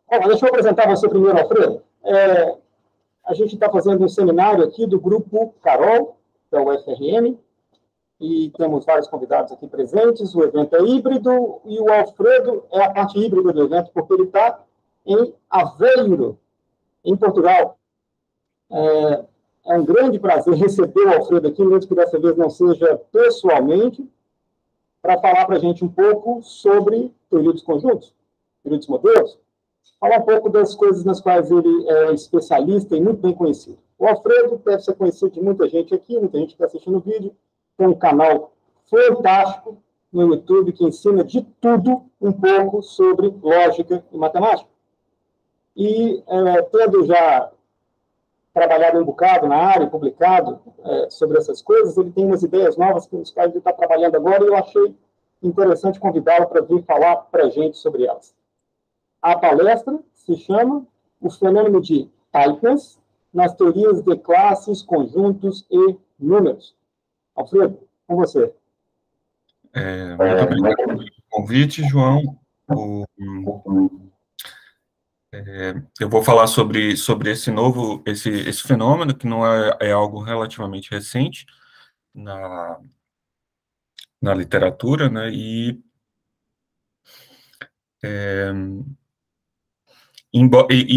Bom, deixa eu apresentar você primeiro, Alfredo. A gente está fazendo um seminário aqui do grupo Carol, da UFRN, e temos vários convidados aqui presentes. O evento é híbrido e o Alfredo é a parte híbrida do evento, porque ele está em Aveiro, em Portugal. É um grande prazer receber o Alfredo aqui, mesmo que dessa vez não seja pessoalmente, para falar para a gente um pouco sobre teoria dos conjuntos, teoria dos modelos, falar um pouco das coisas nas quais ele é especialista e muito bem conhecido. O Alfredo deve ser conhecido de muita gente aqui, muita gente que está assistindo o vídeo, tem um canal fantástico no YouTube que ensina de tudo um pouco sobre lógica e matemática. E tendo já trabalhado um bocado na área, publicado sobre essas coisas, ele tem umas ideias novas com as quais ele está trabalhando agora e eu achei interessante convidá-lo para vir falar para a gente sobre elas. A palestra se chama O Fenômeno de Tightness nas Teorias de Classes, Conjuntos e Números. Alfredo, com você. Muito obrigado pelo convite, João. Eu vou falar sobre esse fenômeno, que não é algo relativamente recente na literatura, né? E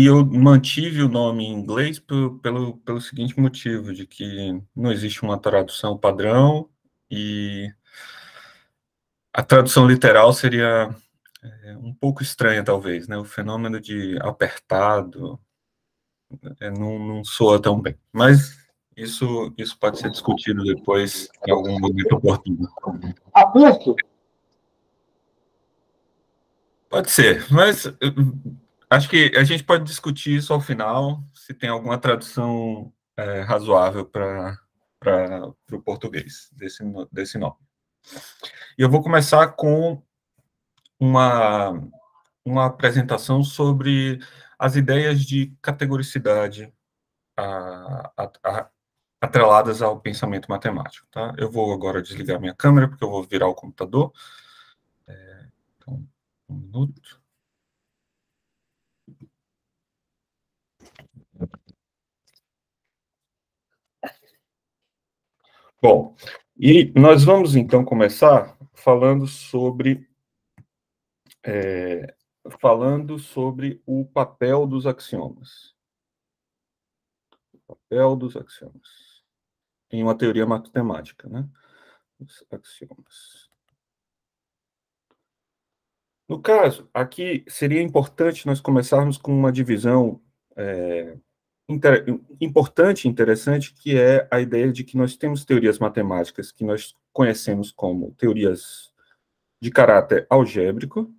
eu mantive o nome em inglês pelo seguinte motivo, de que não existe uma tradução padrão, e a tradução literal seria um pouco estranha, talvez, né? O fenômeno de apertado não soa tão bem. Mas isso pode ser discutido depois, em algum momento oportuno. Aperto? Pode ser, mas acho que a gente pode discutir isso ao final, se tem alguma tradução razoável para o português desse nome. E eu vou começar com uma apresentação sobre as ideias de categoricidade atreladas ao pensamento matemático, tá? Eu vou agora desligar minha câmera, porque eu vou virar o computador. Então, um minuto. Bom, e nós vamos, então, começar falando sobre o papel dos axiomas. O papel dos axiomas em uma teoria matemática, né? Os axiomas. No caso, aqui seria importante nós começarmos com uma divisão importante e interessante, que é a ideia de que nós temos teorias matemáticas que nós conhecemos como teorias de caráter algébrico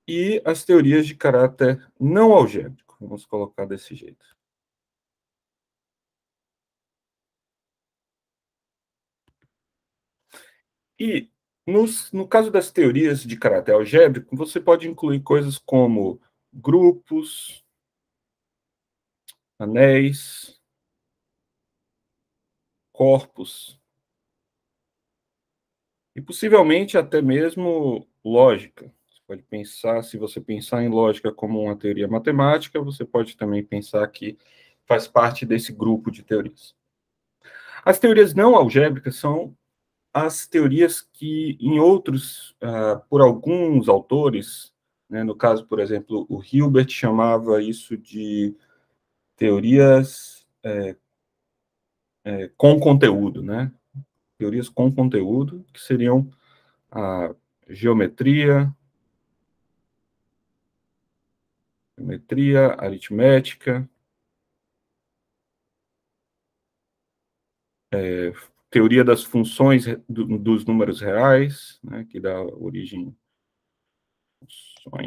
e as teorias de caráter não algébrico. Vamos colocar desse jeito. E, no caso das teorias de caráter algébrico, você pode incluir coisas como grupos, anéis, corpos, e possivelmente até mesmo lógica. Você pode pensar, se você pensar em lógica como uma teoria matemática, você pode também pensar que faz parte desse grupo de teorias. As teorias não algébricas são as teorias que, por alguns autores, né, no caso, por exemplo, o Hilbert chamava isso de teorias com conteúdo, né? Teorias com conteúdo, que seriam a geometria, aritmética, teoria das funções dos números reais, né, que dá origem a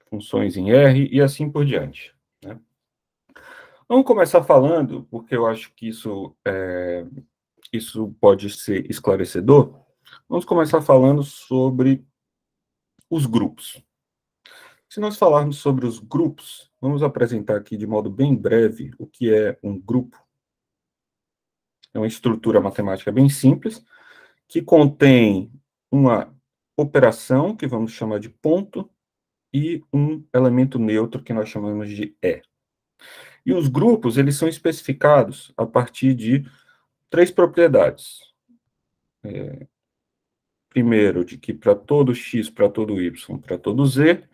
funções em R, e assim por diante, né? Vamos começar falando, porque eu acho que isso pode ser esclarecedor. Vamos começar falando sobre os grupos. Se nós falarmos sobre os grupos, vamos apresentar aqui de modo bem breve o que é um grupo. É uma estrutura matemática bem simples. que contém uma operação, que vamos chamar de ponto, e um elemento neutro, que nós chamamos de E. E os grupos, eles são especificados a partir de 3 propriedades. Primeiro, de que para todo x, para todo y, para todo z,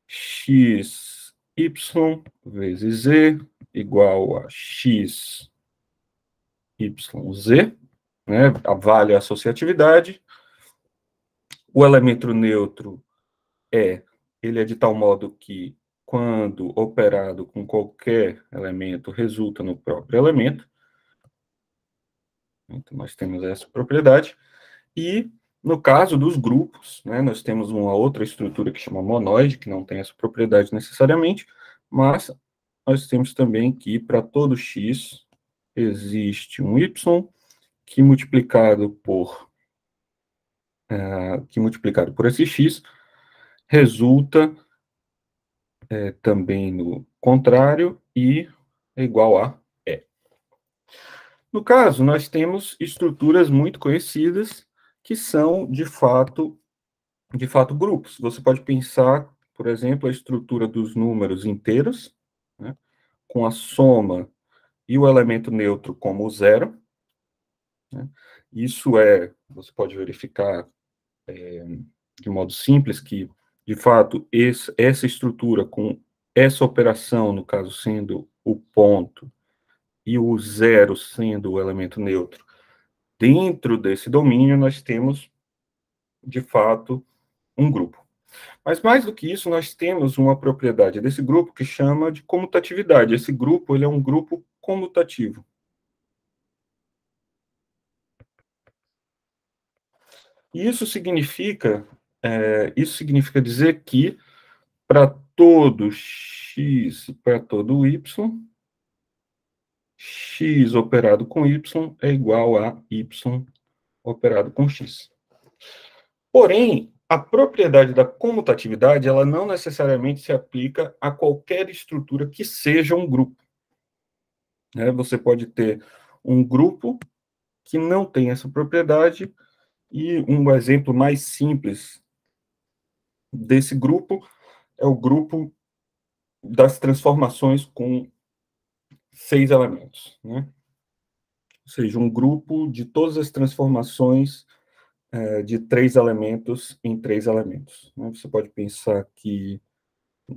x, y vezes z igual a x, y, z, né? Vale a associatividade. O elemento neutro ele é de tal modo que, quando operado com qualquer elemento, resulta no próprio elemento. Então, nós temos essa propriedade. E, no caso dos grupos, né, nós temos uma outra estrutura que chama monoide, que não tem essa propriedade necessariamente, mas nós temos também que, para todo x, existe um y, que multiplicado por esse x, resulta também no contrário, e é igual a E. No caso, nós temos estruturas muito conhecidas, que são, de fato, grupos. Você pode pensar, por exemplo, a estrutura dos números inteiros, né, com a soma e o elemento neutro como o zero. Né? Isso você pode verificar de modo simples que, de fato, essa estrutura com essa operação, no caso sendo o ponto, e o zero sendo o elemento neutro, dentro desse domínio nós temos, de fato, um grupo. Mas mais do que isso, nós temos uma propriedade desse grupo que chama de comutatividade. Esse grupo, ele é um grupo comutativo. E isso significa dizer que, para todo x, para todo y, x operado com y é igual a y operado com x. Porém, a propriedade da comutatividade, ela não necessariamente se aplica a qualquer estrutura que seja um grupo. Você pode ter um grupo que não tem essa propriedade, e um exemplo mais simples desse grupo é o grupo das transformações com 6 elementos, né? Ou seja, um grupo de todas as transformações de 3 elementos em 3 elementos. Né? Você pode pensar que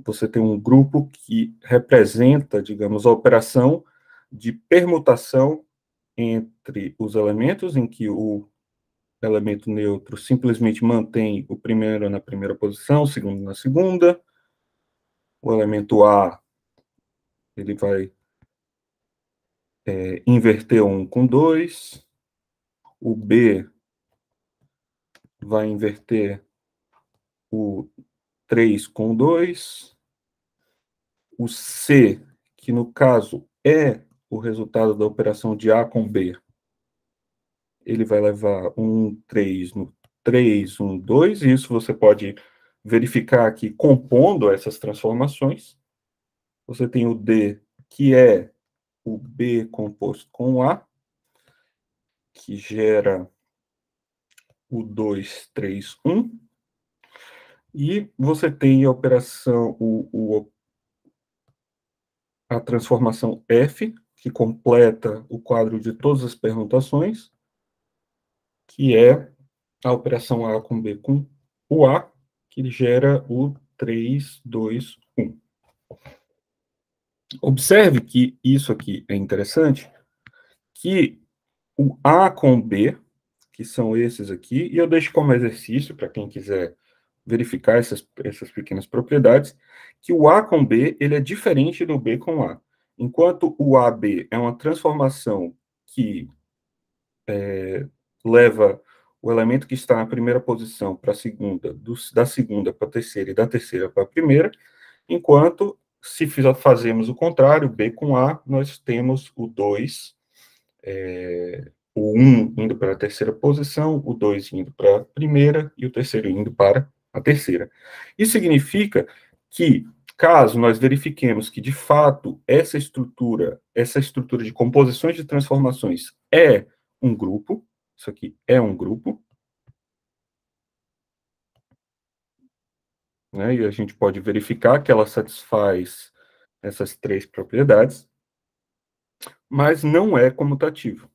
você tem um grupo que representa, digamos, a operação de permutação entre os elementos, em que o elemento neutro simplesmente mantém o primeiro na primeira posição, o segundo na segunda. O elemento A, ele vai inverter 1 com 2. O B vai inverter o 3 com 2. O C, que no caso é o resultado da operação de A com B, ele vai levar 1, 3 no 3, 1, 2, e isso você pode verificar aqui compondo essas transformações. Você tem o D, que é o B composto com o A, que gera o 2, 3, 1. E você tem a operação, a transformação F, que completa o quadro de todas as permutações, que é a operação A com B com o A, que gera o 3, 2, 1. Observe que isso aqui é interessante, que o A com B, que são esses aqui, e eu deixo como exercício, para quem quiser verificar essas pequenas propriedades, que o A com B, ele é diferente do B com A. Enquanto o AB é uma transformação que leva o elemento que está na primeira posição para a segunda, da segunda para a terceira e da terceira para a primeira, enquanto, se fazemos o contrário, B com A, nós temos o 2, o 1 indo para a terceira posição, o 2 indo para a primeira e o terceiro indo para a terceira. Isso significa que, caso nós verifiquemos que, de fato, essa estrutura de composições de transformações é um grupo, isso aqui é um grupo, né? E a gente pode verificar que ela satisfaz essas três propriedades, mas não é comutativo.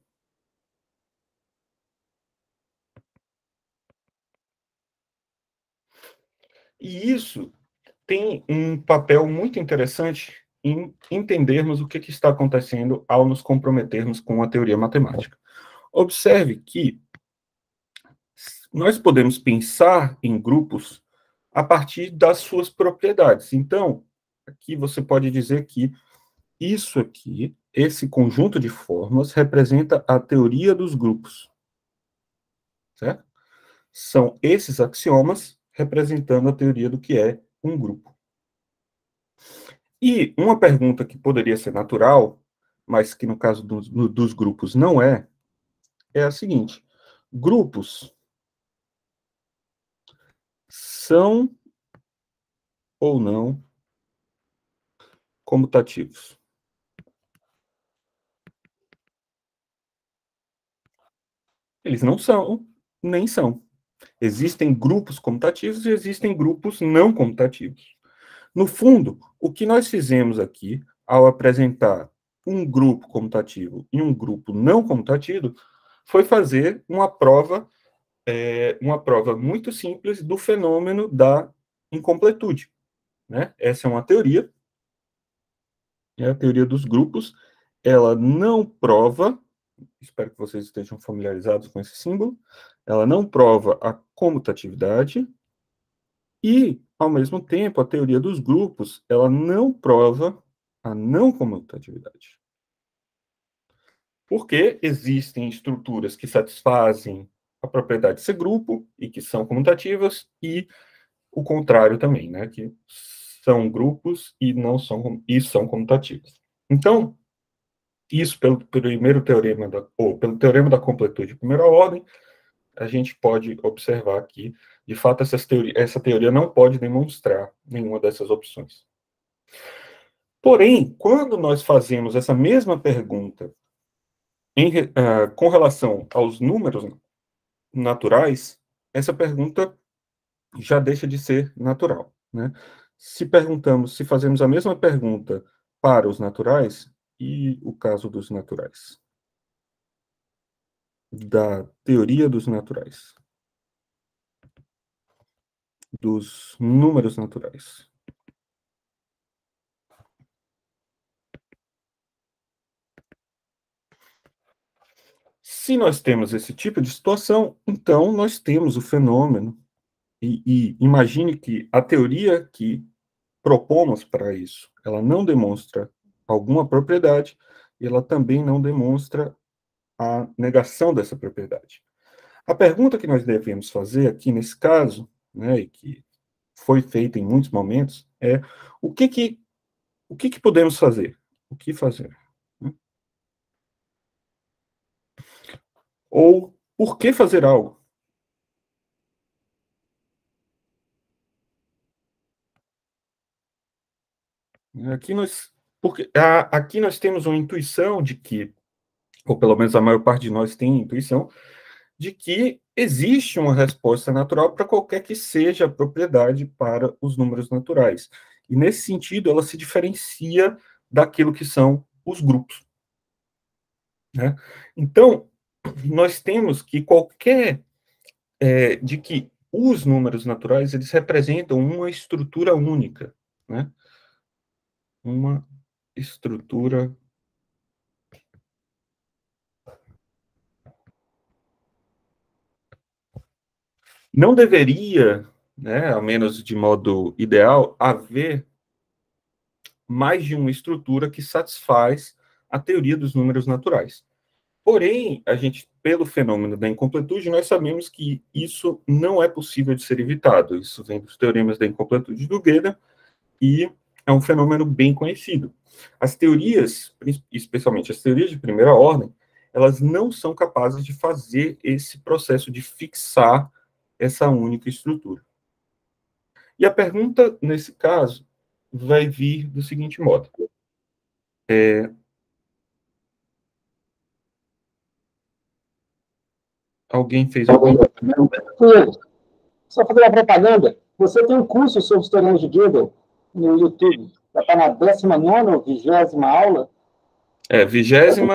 E isso tem um papel muito interessante em entendermos o que está acontecendo ao nos comprometermos com a teoria matemática. Observe que nós podemos pensar em grupos a partir das suas propriedades. Então, aqui você pode dizer que isso aqui, esse conjunto de fórmulas, representa a teoria dos grupos, certo? São esses axiomas representando a teoria do que é um grupo. E uma pergunta que poderia ser natural, mas que no caso dos grupos não é a seguinte: grupos são ou não comutativos? Eles não são, nem são. Existem grupos comutativos e existem grupos não comutativos. No fundo, o que nós fizemos aqui, ao apresentar um grupo comutativo e um grupo não comutativo, foi fazer uma prova muito simples do fenômeno da incompletude, né? Essa é uma teoria, é a teoria dos grupos. Ela não prova, espero que vocês estejam familiarizados com esse símbolo, ela não prova a comutatividade e, ao mesmo tempo, a teoria dos grupos, ela não prova a não comutatividade. Porque existem estruturas que satisfazem a propriedade de ser grupo e que são comutativas, e o contrário também, né, que são grupos e não são e são comutativos. Então, isso pelo primeiro teorema ou pelo teorema da completude de primeira ordem, a gente pode observar que, de fato, essa teoria não pode demonstrar nenhuma dessas opções. Porém, quando nós fazemos essa mesma pergunta com relação aos números naturais, essa pergunta já deixa de ser natural, né? Se fazemos a mesma pergunta para os naturais, e o caso dos naturais, da teoria dos naturais, dos números naturais. Se nós temos esse tipo de situação, então nós temos o fenômeno, e imagine que a teoria que propomos para isso, ela não demonstra alguma propriedade, e ela também não demonstra a negação dessa propriedade. A pergunta que nós devemos fazer aqui nesse caso, né, e que foi feita em muitos momentos, é o que podemos fazer? O que fazer? Ou por que fazer algo? Aqui nós temos uma intuição de que, ou pelo menos a maior parte de nós tem intuição, de que existe uma resposta natural para qualquer que seja a propriedade para os números naturais. E, nesse sentido, ela se diferencia daquilo que são os grupos, né? Então, nós temos que de que os números naturais, eles representam uma estrutura única, né? Uma estrutura não deveria, né, ao menos de modo ideal, haver mais de uma estrutura que satisfaz a teoria dos números naturais. Porém, pelo fenômeno da incompletude, nós sabemos que isso não é possível de ser evitado. Isso vem dos teoremas da incompletude do Gödel e é um fenômeno bem conhecido. As teorias, especialmente as teorias de primeira ordem, elas não são capazes de fazer esse processo de fixar essa única estrutura. E a pergunta, nesse caso, vai vir do seguinte modo. Alguém fez algum... Só fazer uma propaganda. Você tem um curso sobre os teoremas de Gödel no YouTube. Já está na 19ª ou 20ª aula. 20ª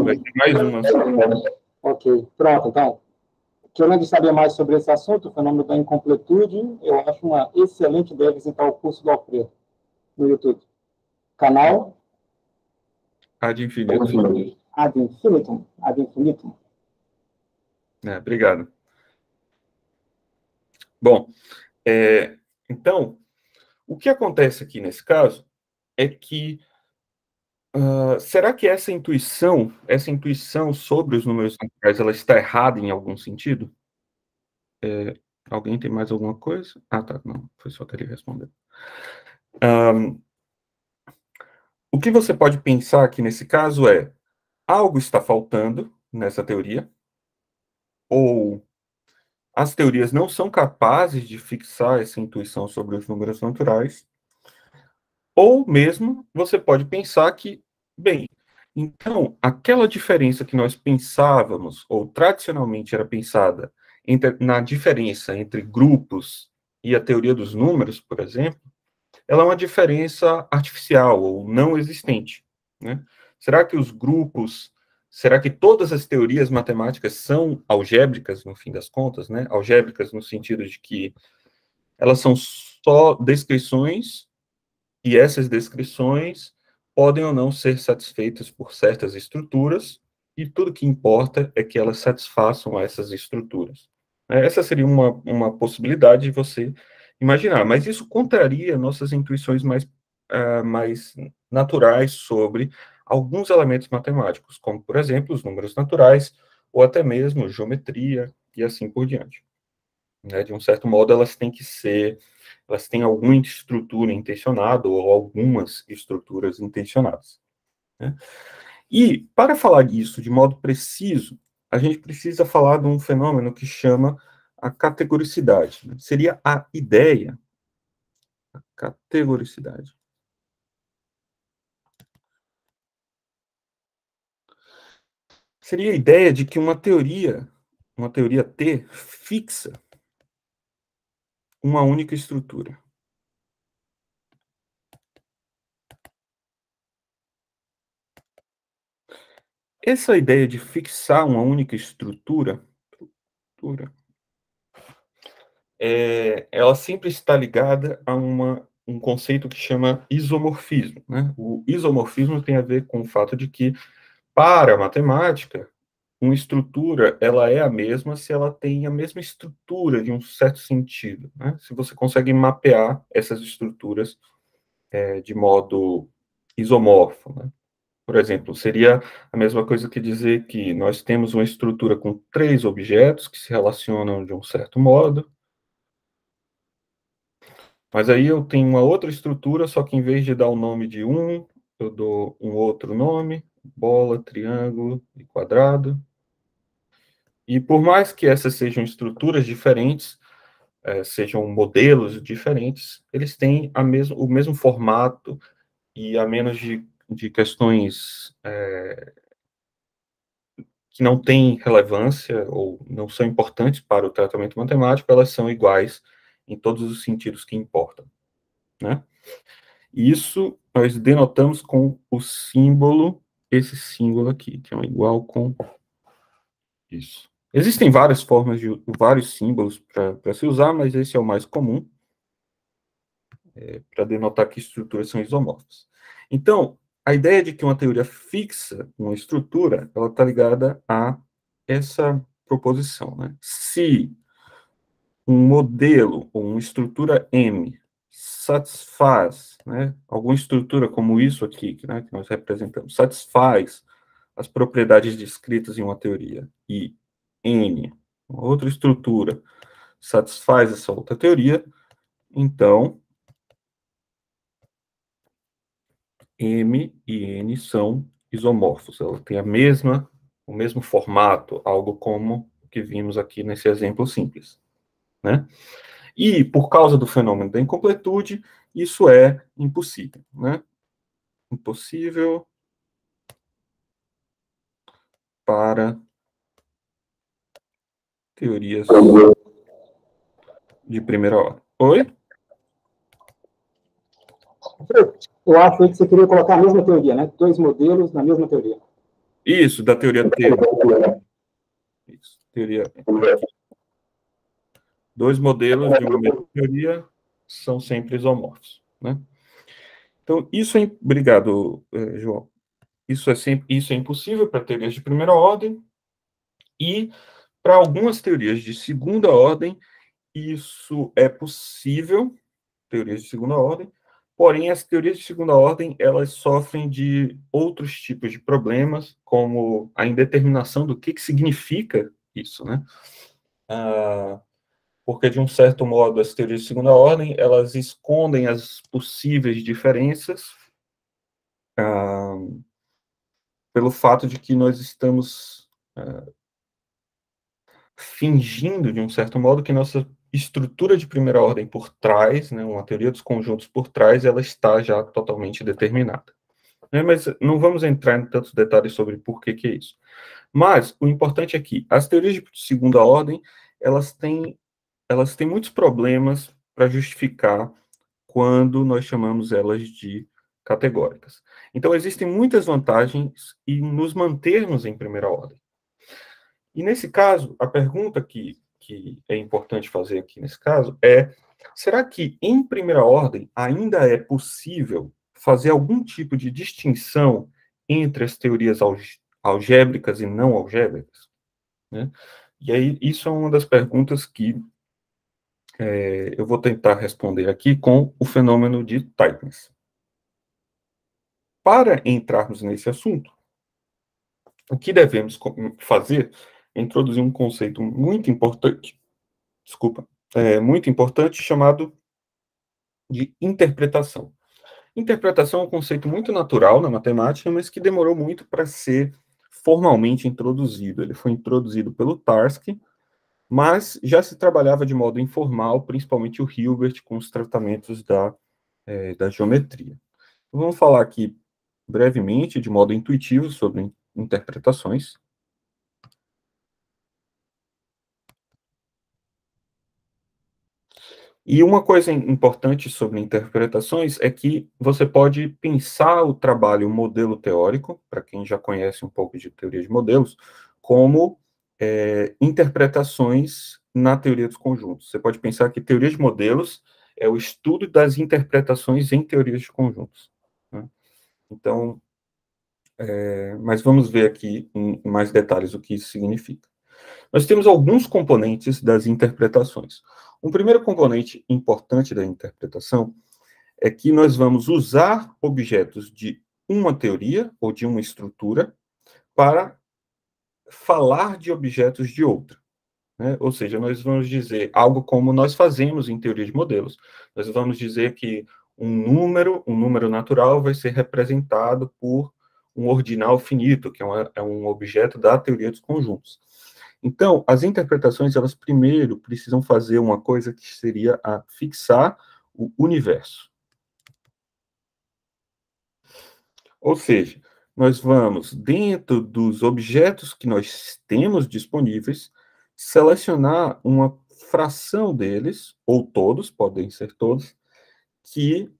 vai ter mais uma. Ok, pronto, então. Querendo saber mais sobre esse assunto, o fenômeno da incompletude, eu acho uma excelente ideia visitar o curso do Alfredo no YouTube. Canal? Ad infinitum. Ad infinitum. Ad infinitum. Obrigado. Bom, então, o que acontece aqui nesse caso é que será que essa intuição sobre os números naturais, ela está errada em algum sentido? Alguém tem mais alguma coisa? Ah, tá, não, foi só que ele respondeu. O que você pode pensar aqui nesse caso é, algo está faltando nessa teoria, ou as teorias não são capazes de fixar essa intuição sobre os números naturais, ou mesmo você pode pensar que, bem, então, aquela diferença que nós pensávamos, ou tradicionalmente era pensada, na diferença entre grupos e a teoria dos números, por exemplo, ela é uma diferença artificial ou não existente, né? Será que os grupos, será que todas as teorias matemáticas são algébricas, no fim das contas, né? Algébricas no sentido de que elas são só descrições e essas descrições podem ou não ser satisfeitas por certas estruturas, e tudo que importa é que elas satisfaçam essas estruturas. Essa seria uma possibilidade de você imaginar, mas isso contraria nossas intuições mais naturais sobre alguns elementos matemáticos, como, por exemplo, os números naturais, ou até mesmo geometria, e assim por diante. De um certo modo, elas têm alguma estrutura intencionada ou algumas estruturas intencionadas. Né? E, para falar disso de modo preciso, a gente precisa falar de um fenômeno que chama a categoricidade. Né? Seria a ideia, a categoricidade. Seria a ideia de que uma teoria T fixa uma única estrutura. Essa ideia de fixar uma única estrutura, ela sempre está ligada a um conceito que chama isomorfismo. Né? O isomorfismo tem a ver com o fato de que, para a matemática, uma estrutura ela é a mesma se ela tem a mesma estrutura de um certo sentido. Né? Se você consegue mapear essas estruturas de modo isomorfo. Né? Por exemplo, seria a mesma coisa que dizer que nós temos uma estrutura com 3 objetos que se relacionam de um certo modo, mas aí eu tenho uma outra estrutura, só que em vez de dar o nome de um, eu dou um outro nome, bola, triângulo e quadrado. E por mais que essas sejam estruturas diferentes, sejam modelos diferentes, eles têm o mesmo formato e a menos de questões que não têm relevância ou não são importantes para o tratamento matemático, elas são iguais em todos os sentidos que importam, né? Isso nós denotamos com o símbolo, esse símbolo aqui, que é um igual com isso. Existem várias formas vários símbolos para se usar, mas esse é o mais comum, para denotar que estruturas são isomorfas. Então, a ideia de que uma teoria fixa uma estrutura, ela está ligada a essa proposição, né? Se um modelo ou uma estrutura M satisfaz, né, alguma estrutura como isso aqui, né, que nós representamos, satisfaz as propriedades descritas em uma teoria, e N, uma outra estrutura, satisfaz essa outra teoria, então M e N são isomorfos, ela tem o mesmo formato, algo como o que vimos aqui nesse exemplo simples, né? E, por causa do fenômeno da incompletude, isso é impossível, né? Impossível para teorias de primeira ordem. Oi? Eu acho que você queria colocar a mesma teoria, né? 2 modelos na mesma teoria. Isso, da teoria T. Isso, teoria T. 2 modelos de uma mesma teoria são sempre isomorfos, né? Então, isso é... Obrigado, João. Isso é impossível para teorias de primeira ordem, e para algumas teorias de segunda ordem, isso é possível, teorias de segunda ordem, porém, as teorias de segunda ordem, elas sofrem de outros tipos de problemas, como a indeterminação do que significa isso, né? Porque, de um certo modo, as teorias de segunda ordem, elas escondem as possíveis diferenças, pelo fato de que nós estamos fingindo, de um certo modo, que nossa estrutura de primeira ordem por trás, né, uma teoria dos conjuntos por trás, ela está já totalmente determinada. Mas não vamos entrar em tantos detalhes sobre por que é isso. Mas o importante é que as teorias de segunda ordem, elas têm muitos problemas para justificar quando nós chamamos elas de categóricas. Então, existem muitas vantagens em nos mantermos em primeira ordem. E, nesse caso, a pergunta que é importante fazer aqui nesse caso é: será que, em primeira ordem, ainda é possível fazer algum tipo de distinção entre as teorias algébricas e não algébricas? Né? E aí, isso é uma das perguntas que eu vou tentar responder aqui com o fenômeno de tightness. Para entrarmos nesse assunto, o que devemos fazer é introduzir um conceito muito importante, muito importante, chamado de interpretação. Interpretação é um conceito muito natural na matemática, mas que demorou muito para ser formalmente introduzido. Ele foi introduzido pelo Tarski, mas já se trabalhava de modo informal, principalmente o Hilbert, com os tratamentos da geometria. Vamos falar aqui brevemente, de modo intuitivo, sobre interpretações. E uma coisa importante sobre interpretações é que você pode pensar o trabalho modelo teórico, para quem já conhece um pouco de teoria de modelos, como interpretações na teoria dos conjuntos. Você pode pensar que teoria de modelos é o estudo das interpretações em teorias de conjuntos, né? Então, mas vamos ver aqui em mais detalhes o que isso significa. Nós temos alguns componentes das interpretações. Um primeiro componente importante da interpretação é que nós vamos usar objetos de uma teoria ou de uma estrutura para falar de objetos de outra, né? Ou seja, nós vamos dizer algo como nós fazemos em teoria de modelos. Nós vamos dizer que um número natural vai ser representado por um ordinal finito, que é um objeto da teoria dos conjuntos. Então, as interpretações, elas primeiro precisam fazer uma coisa que seria a fixar o universo. Ou seja, nós vamos, dentro dos objetos que nós temos disponíveis, selecionar uma fração deles, ou todos, podem ser todos, que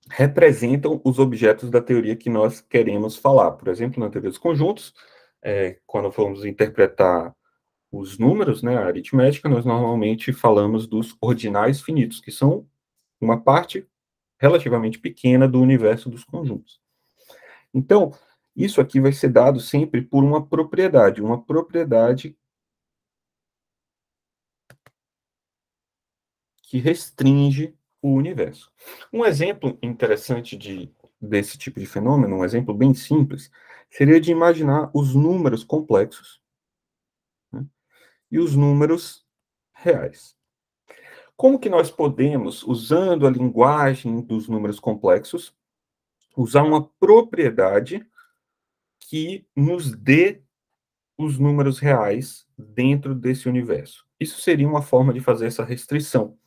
representam os objetos da teoria que nós queremos falar. Por exemplo, na teoria dos conjuntos, quando vamos interpretar os números, né, a aritmética, nós normalmente falamos dos ordinais finitos, que são uma parte relativamente pequena do universo dos conjuntos. Então, isso aqui vai ser dado sempre por uma propriedade que restringe o universo. Um exemplo interessante desse tipo de fenômeno, um exemplo bem simples, seria de imaginar os números complexos, né, e os números reais. Como que nós podemos, usando a linguagem dos números complexos, usar uma propriedade que nos dê os números reais dentro desse universo? Isso seria uma forma de fazer essa restrição.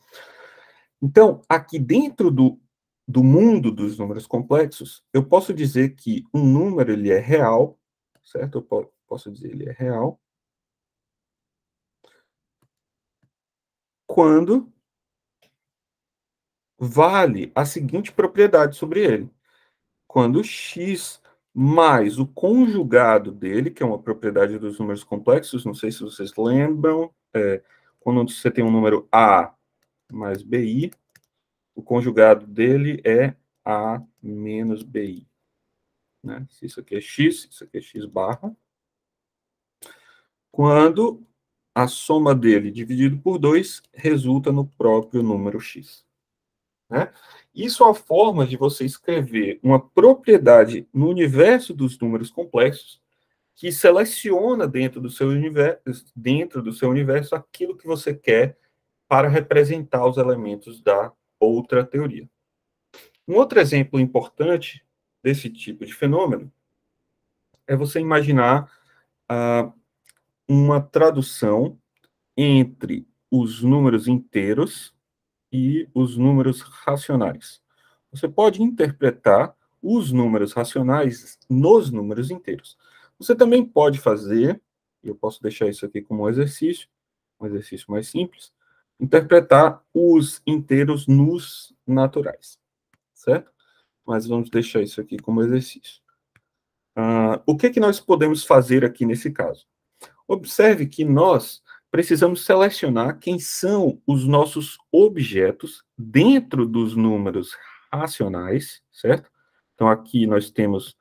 Então, aqui dentro do mundo dos números complexos, eu posso dizer que um número ele é real, certo? Eu posso dizer ele é real, quando vale a seguinte propriedade sobre ele. Quando x mais o conjugado dele, que é uma propriedade dos números complexos, não sei se vocês lembram, quando você tem um número A mais BI, o conjugado dele é A menos BI. Né? Se isso aqui é x, isso aqui é x barra. Quando a soma dele dividido por 2 resulta no próprio número x. Né? Isso é uma forma de você escrever uma propriedade no universo dos números complexos que seleciona dentro do seu universo aquilo que você quer para representar os elementos da outra teoria. Um outro exemplo importante desse tipo de fenômeno é você imaginar uma tradução entre os números inteiros e os números racionais. Você pode interpretar os números racionais nos números inteiros. Você também pode fazer, eu posso deixar isso aqui como um exercício mais simples, interpretar os inteiros nos naturais, certo? Mas vamos deixar isso aqui como exercício. O que nós podemos fazer aqui nesse caso? Observe que nós precisamos selecionar quem são os nossos objetos dentro dos números racionais, certo? Então, aqui nós temos,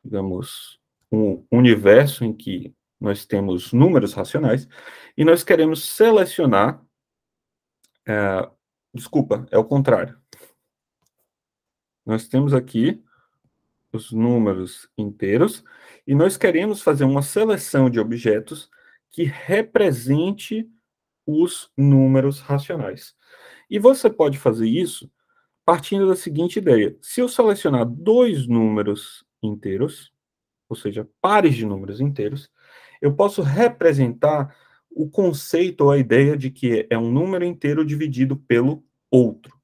digamos, um universo em que nós temos números racionais, e nós queremos selecionar... desculpa, é o contrário. Nós temos aqui os números inteiros, e nós queremos fazer uma seleção de objetos que represente os números racionais. E você pode fazer isso partindo da seguinte ideia. Se eu selecionar dois números inteiros, ou seja, pares de números inteiros, eu posso representar o conceito ou a ideia de que é um número inteiro dividido pelo outro.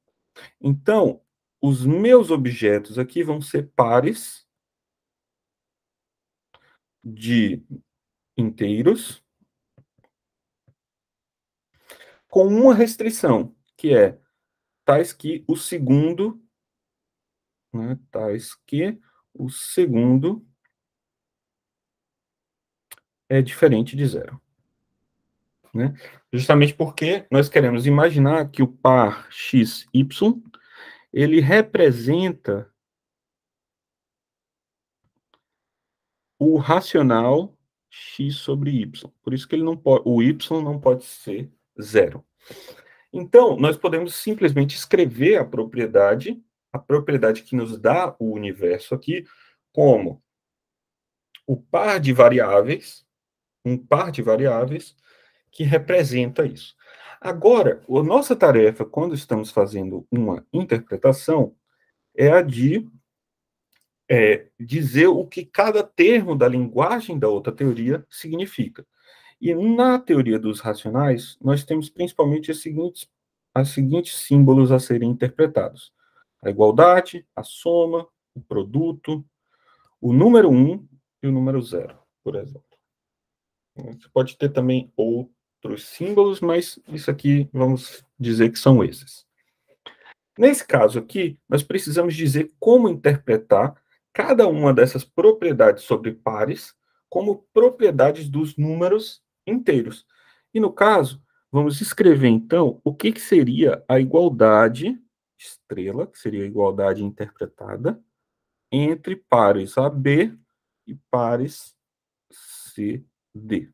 Então, os meus objetos aqui vão ser pares de inteiros com uma restrição, que é tais que o segundo, né, tais que o segundo é diferente de zero. Né? Justamente porque nós queremos imaginar que o par x, y, ele representa o racional x sobre y. Por isso que ele não pode, o y não pode ser zero. Então, nós podemos simplesmente escrever a propriedade que nos dá o universo aqui, como o par de variáveis, um par de variáveis que representa isso. Agora, a nossa tarefa, quando estamos fazendo uma interpretação, é a de dizer o que cada termo da linguagem da outra teoria significa. E na teoria dos racionais, nós temos principalmente os seguintes símbolos a serem interpretados: a igualdade, a soma, o produto, o número 1 e o número 0, por exemplo. Você pode ter também outros símbolos, mas isso aqui vamos dizer que são esses. Nesse caso aqui, nós precisamos dizer como interpretar cada uma dessas propriedades sobre pares como propriedades dos números inteiros. E no caso, vamos escrever então o que seria a igualdade estrela, que seria a igualdade interpretada, entre pares AB e pares CD.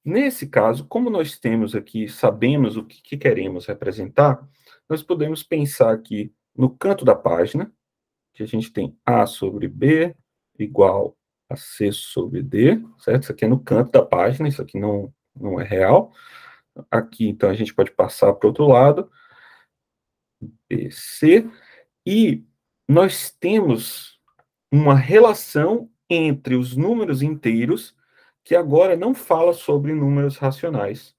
Nesse caso, como nós temos aqui, sabemos o que queremos representar, nós podemos pensar aqui no canto da página, que a gente tem A sobre B igual a C sobre D, certo? Isso aqui é no canto da página, isso aqui não é real. Aqui, então, a gente pode passar para o outro lado, BC, e nós temos uma relação entre os números inteiros, que agora não fala sobre números racionais,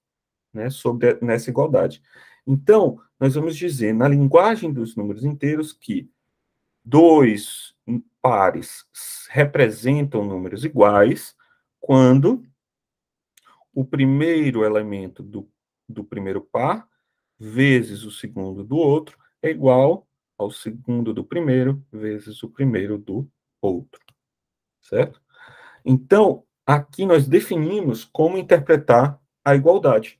né, nessa igualdade. Então, nós vamos dizer, na linguagem dos números inteiros, que dois pares representam números iguais quando o primeiro elemento do do primeiro par vezes o segundo do outro é igual ao segundo do primeiro vezes o primeiro do outro. Certo? Então, aqui nós definimos como interpretar a igualdade.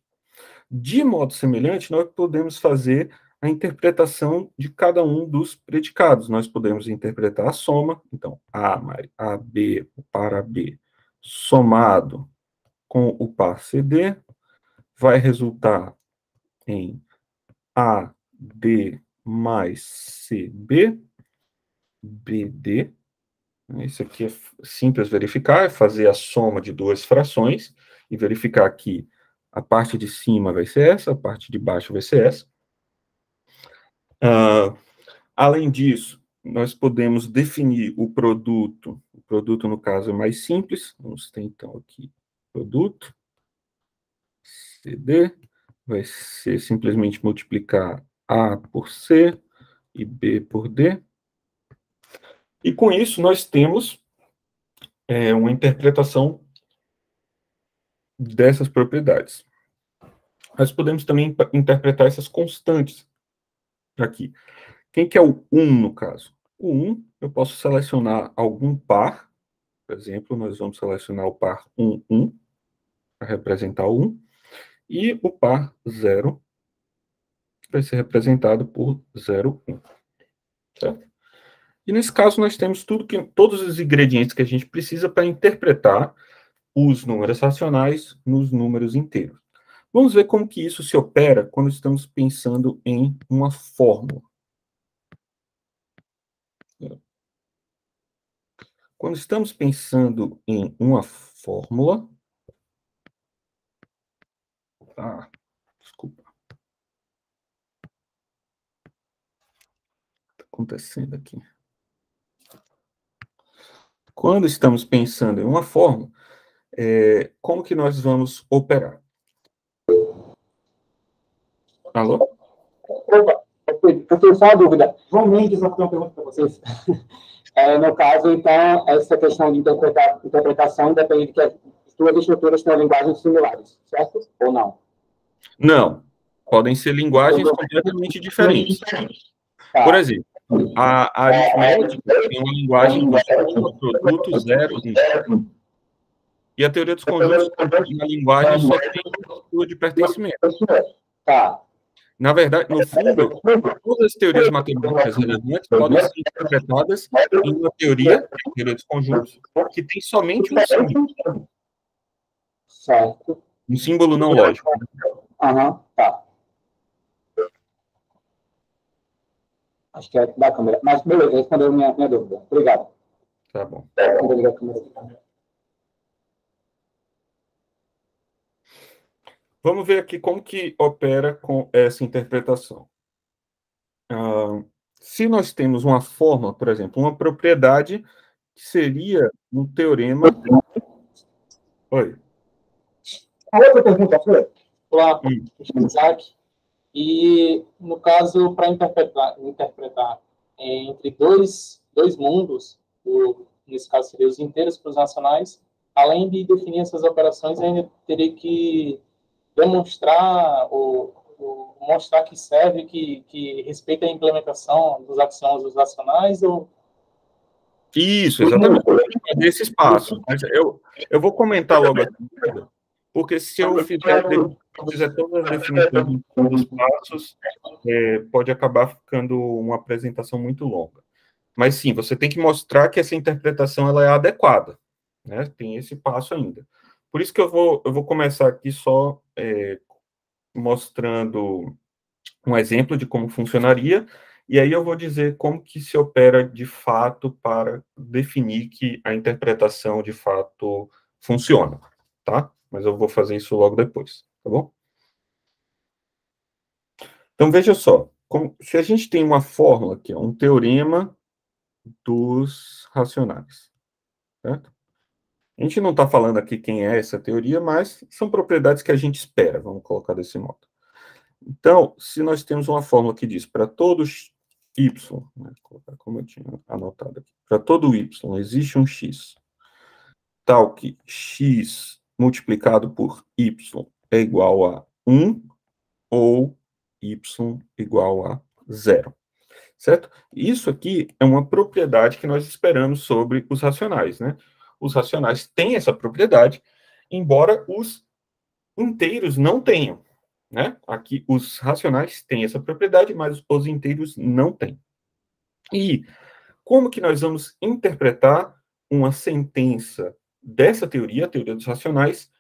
De modo semelhante, nós podemos fazer a interpretação de cada um dos predicados. Nós podemos interpretar a soma, então, AB, o par AB, somado com o par CD, vai resultar em AD mais CB, BD. Isso aqui é simples verificar, é fazer a soma de duas frações e verificar que a parte de cima vai ser essa, a parte de baixo vai ser essa. Além disso, nós podemos definir o produto no caso é mais simples, vamos ter então aqui produto, CD, vai ser simplesmente multiplicar A por C e B por D. E com isso nós temos uma interpretação dessas propriedades. Nós podemos também interpretar essas constantes aqui. Quem que é o 1 no caso? O 1, eu posso selecionar algum par, por exemplo, nós vamos selecionar o par 1, 1, para representar o 1, e o par 0 vai ser representado por 0, 1. Certo? E nesse caso nós temos todos os ingredientes que a gente precisa para interpretar os números racionais nos números inteiros. Vamos ver como que isso se opera quando estamos pensando em uma fórmula. Quando estamos pensando em uma fórmula... desculpa. Está acontecendo aqui. Quando estamos pensando em uma fórmula, como que nós vamos operar? Alô? Opa, eu tenho só uma dúvida. João Mendes, eu vou fazer uma pergunta para vocês. No caso, então, essa questão de interpretação depende de que as duas estruturas tenham linguagens similares, certo? Ou não? Não. Podem ser linguagens completamente diferentes. Por exemplo, a aritmética tem uma linguagem de produto 0, 1. E a teoria dos conjuntos tem uma linguagem só que tem estrutura de pertencimento. Tá. Na verdade, no fundo, todas as teorias matemáticas relevantes podem ser interpretadas em uma teoria, a teoria dos conjuntos, que tem somente um símbolo. Certo. Um símbolo não lógico. Tá. Acho que é da câmera. Mas, beleza, respondeu minha dúvida. Obrigado. Tá bom. Vou ligar a câmera. Vamos ver aqui como que opera com essa interpretação. Se nós temos uma fórmula, por exemplo, uma propriedade que seria um teorema... Oi. A outra pergunta foi? Olá, Isaac. E, no caso, para interpretar entre dois mundos, nesse caso seria os inteiros para os racionais, além de definir essas operações, ainda teria que demonstrar ou mostrar que serve, que respeita a implementação dos axiomas dos racionais, ou... Isso, exatamente. Desse espaço. Mas eu vou comentar logo aqui, porque se eu fizer todas as definições dos passos, pode acabar ficando uma apresentação muito longa. Mas sim, você tem que mostrar que essa interpretação ela é adequada, né? Tem esse passo ainda. Por isso que eu vou começar aqui só mostrando um exemplo de como funcionaria, e aí eu vou dizer como que se opera de fato para definir que a interpretação de fato funciona, tá? Mas eu vou fazer isso logo depois, tá bom? Então, veja só, se a gente tem uma fórmula que é um teorema dos racionais, certo? A gente não está falando aqui quem é essa teoria, mas são propriedades que a gente espera, vamos colocar desse modo. Então, se nós temos uma fórmula que diz para todos y, né, como eu tinha anotado aqui, para todo y existe um x, tal que x multiplicado por y é igual a 1, ou y igual a 0. Certo? Isso aqui é uma propriedade que nós esperamos sobre os racionais, né? Os racionais têm essa propriedade, embora os inteiros não tenham, né? Aqui os racionais têm essa propriedade, mas os inteiros não têm. E como que nós vamos interpretar uma sentença dessa teoria, a teoria dos racionais,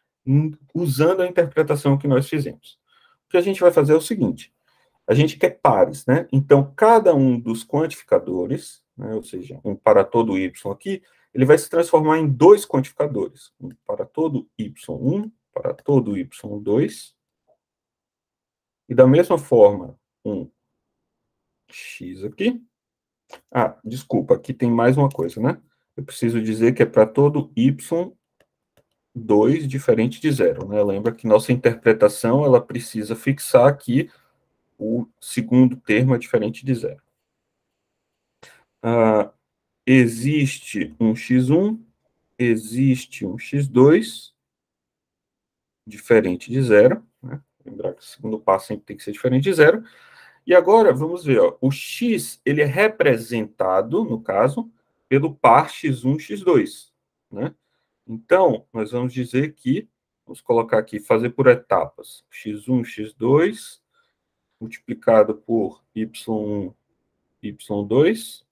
usando a interpretação que nós fizemos? O que a gente vai fazer é o seguinte: a gente quer pares, né? Então, cada um dos quantificadores, né, ou seja, um para todo y aqui, ele vai se transformar em dois quantificadores. Um para todo y1, para todo y2. E da mesma forma, um x aqui. Ah, desculpa, aqui tem mais uma coisa, né? Eu preciso dizer que é para todo y2 diferente de 0, né? Lembra que nossa interpretação, ela precisa fixar aqui o segundo termo é diferente de 0. Existe um x1, existe um x2, diferente de 0. Né? Lembrar que o segundo passo sempre tem que ser diferente de 0. E agora, vamos ver, ó, o x ele é representado, no caso, pelo par x1, x2. Né? Então, nós vamos dizer que, vamos colocar aqui, fazer por etapas, x1, x2, multiplicado por y1, y2,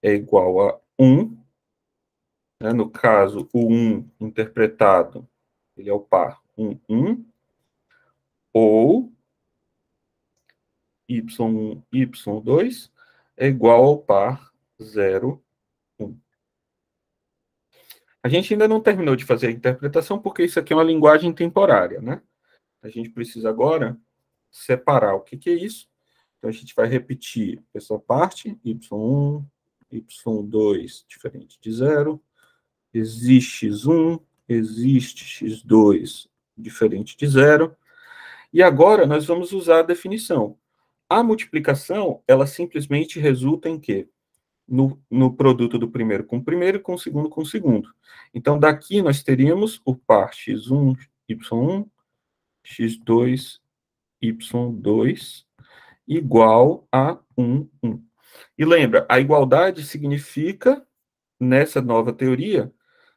é igual a 1. Né? No caso, o 1 interpretado, ele é o par 1, 1, ou y1, y2 é igual ao par 0, 1. A gente ainda não terminou de fazer a interpretação, porque isso aqui é uma linguagem temporária, né? A gente precisa agora separar o que é isso. Então, a gente vai repetir essa parte, y1, y2 diferente de 0, existe x1, existe x2 diferente de 0, e agora nós vamos usar a definição. A multiplicação, ela simplesmente resulta em quê? No produto do primeiro com o primeiro e com o segundo com o segundo. Então, daqui nós teríamos o par x1, y1, x2, y2, igual a 1, 1. E lembra, a igualdade significa, nessa nova teoria,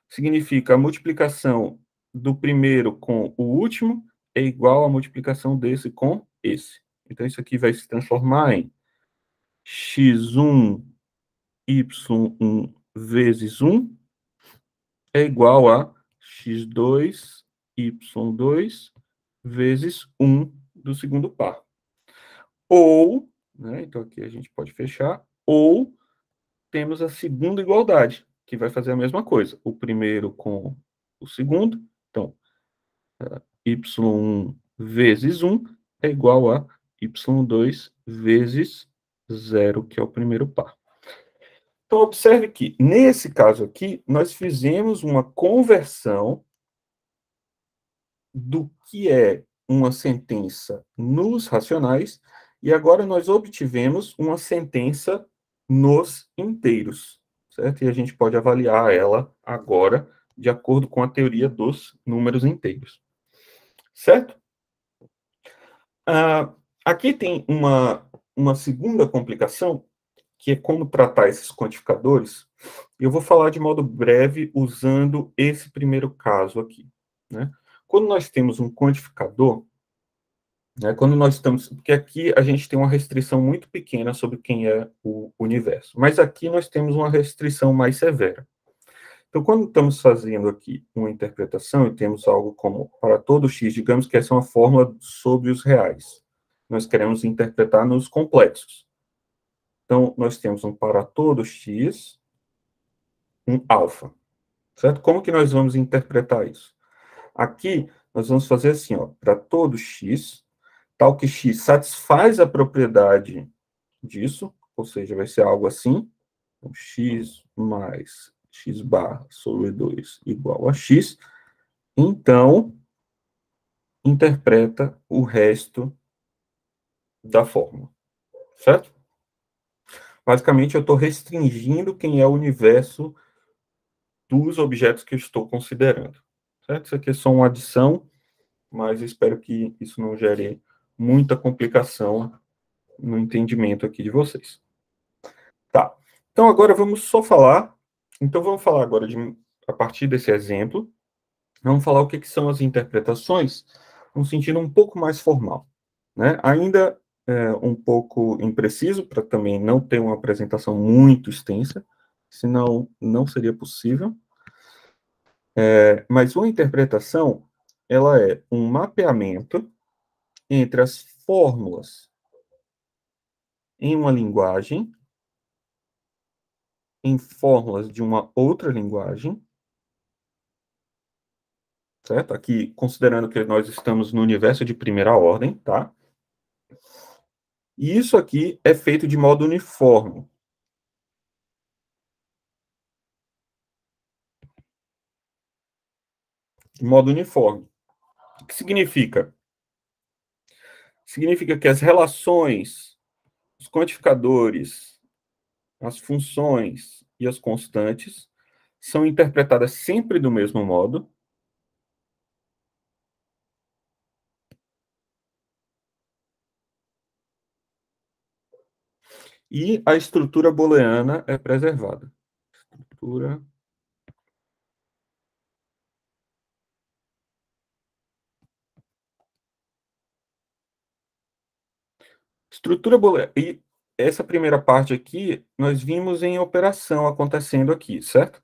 significa a multiplicação do primeiro com o último é igual à multiplicação desse com esse. Então, isso aqui vai se transformar em x1, y1 vezes 1 é igual a x2, y2 vezes 1 do segundo par. Ou, né, então aqui a gente pode fechar, ou temos a segunda igualdade, que vai fazer a mesma coisa. O primeiro com o segundo, então, y1 vezes 1 é igual a y2 vezes 0, que é o primeiro par. Então, observe que, nesse caso aqui, nós fizemos uma conversão do que é uma sentença nos racionais, e agora nós obtivemos uma sentença nos inteiros, certo? E a gente pode avaliar ela agora, de acordo com a teoria dos números inteiros. Certo? Aqui tem uma segunda complicação, que é como tratar esses quantificadores. Eu vou falar de modo breve usando esse primeiro caso aqui. Né? Quando nós temos um quantificador, né, quando nós estamos... Porque aqui a gente tem uma restrição muito pequena sobre quem é o universo. Mas aqui nós temos uma restrição mais severa. Então, quando estamos fazendo aqui uma interpretação e temos algo como para todo x, digamos que essa é uma fórmula sobre os reais. Nós queremos interpretar nos complexos. Então, nós temos um para todo x, um alfa. Certo? Como que nós vamos interpretar isso? Aqui, nós vamos fazer assim, ó, para todo x, tal que x satisfaz a propriedade disso, ou seja, vai ser algo assim, então, x mais x barra sobre 2 igual a x, então, interpreta o resto da fórmula, certo? Basicamente, eu estou restringindo quem é o universo dos objetos que eu estou considerando, certo? Isso aqui é só uma adição, mas espero que isso não gere muita complicação no entendimento aqui de vocês. Tá. Então, agora vamos só falar. Então, vamos falar agora, a partir desse exemplo, vamos falar o que são as interpretações num sentido um pouco mais formal, né? Ainda um pouco impreciso, para também não ter uma apresentação muito extensa, senão não seria possível. Mas uma interpretação, ela é um mapeamento entre as fórmulas em uma linguagem, em fórmulas de uma outra linguagem, certo? Aqui, considerando que nós estamos no universo de primeira ordem, tá? E isso aqui é feito de modo uniforme. De modo uniforme. O que significa? Significa que as relações, os quantificadores, as funções e as constantes são interpretadas sempre do mesmo modo. E a estrutura booleana é preservada. Estrutura booleana. E essa primeira parte aqui, nós vimos em operação acontecendo aqui, certo?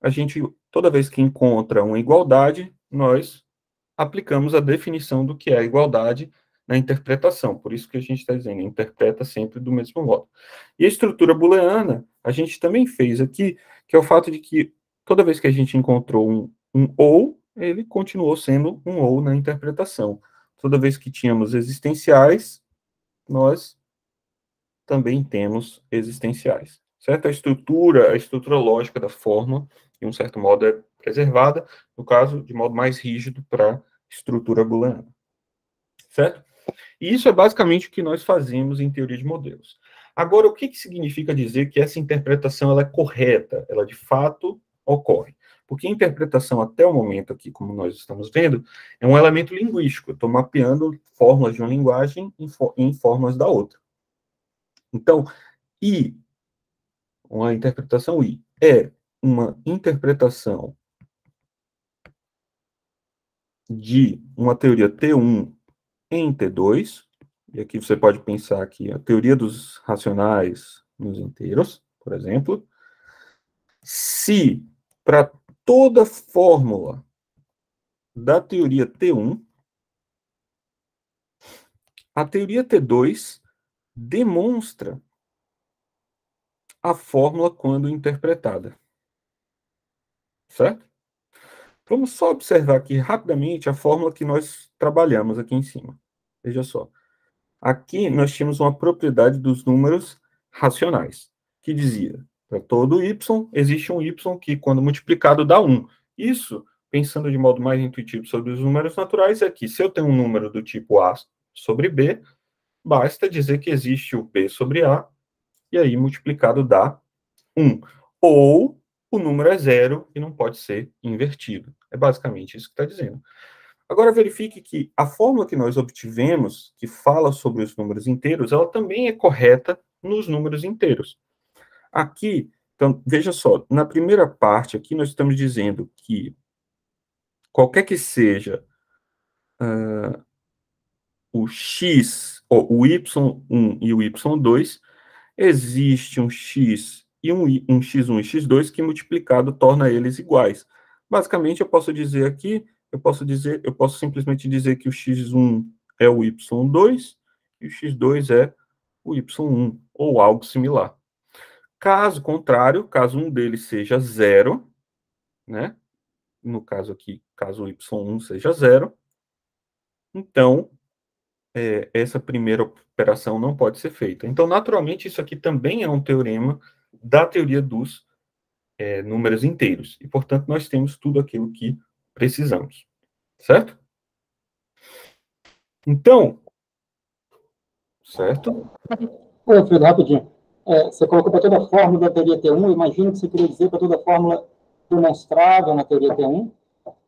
A gente, toda vez que encontra uma igualdade, nós aplicamos a definição do que é a igualdade na interpretação. Por isso que a gente está dizendo, interpreta sempre do mesmo modo. E a estrutura booleana, a gente também fez aqui, que é o fato de que toda vez que a gente encontrou um ou, ele continuou sendo um ou na interpretação. Toda vez que tínhamos existenciais, nós também temos existenciais, certo? A estrutura lógica da fórmula, de um certo modo, é preservada, no caso, de modo mais rígido para estrutura booleana, certo? E isso é basicamente o que nós fazemos em teoria de modelos. Agora, o que significa dizer que essa interpretação ela é correta? Ela, de fato, ocorre. Porque a interpretação, até o momento aqui, como nós estamos vendo, é um elemento linguístico. Eu estou mapeando fórmulas de uma linguagem em fórmulas da outra. Então, uma interpretação I, é uma interpretação de uma teoria T1 em T2, e aqui você pode pensar aqui a teoria dos racionais nos inteiros, por exemplo, se para toda fórmula da teoria T1, a teoria T2 demonstra a fórmula quando interpretada. Certo? Vamos só observar aqui rapidamente a fórmula que nós trabalhamos aqui em cima. Veja só. Aqui nós tínhamos uma propriedade dos números racionais, que dizia, para todo y, existe um y que, quando multiplicado, dá 1. Isso, pensando de modo mais intuitivo sobre os números naturais, é que se eu tenho um número do tipo A sobre B, basta dizer que existe o B sobre A, e aí multiplicado dá 1. Ou o número é 0 e não pode ser invertido. É basicamente isso que está dizendo. Agora, verifique que a fórmula que nós obtivemos, que fala sobre os números inteiros, ela também é correta nos números inteiros. Aqui, então, veja só, na primeira parte aqui, nós estamos dizendo que qualquer que seja o x, ou o y1 e o y2, existe um x e um x1 e x2 que multiplicado torna eles iguais. Basicamente, eu posso dizer aqui, eu posso simplesmente dizer que o x1 é o y2 e o x2 é o y1, ou algo similar. Caso contrário, caso um deles seja 0, né? No caso aqui, caso o y1 seja 0, então, essa primeira operação não pode ser feita. Então, naturalmente, isso aqui também é um teorema da teoria dos números inteiros. E, portanto, nós temos tudo aquilo que precisamos. Certo? Então, certo? Oi, Alfredo, rapidinho. Você colocou para toda fórmula da teoria T1, imagino que você queria dizer para toda fórmula demonstrável na teoria T1,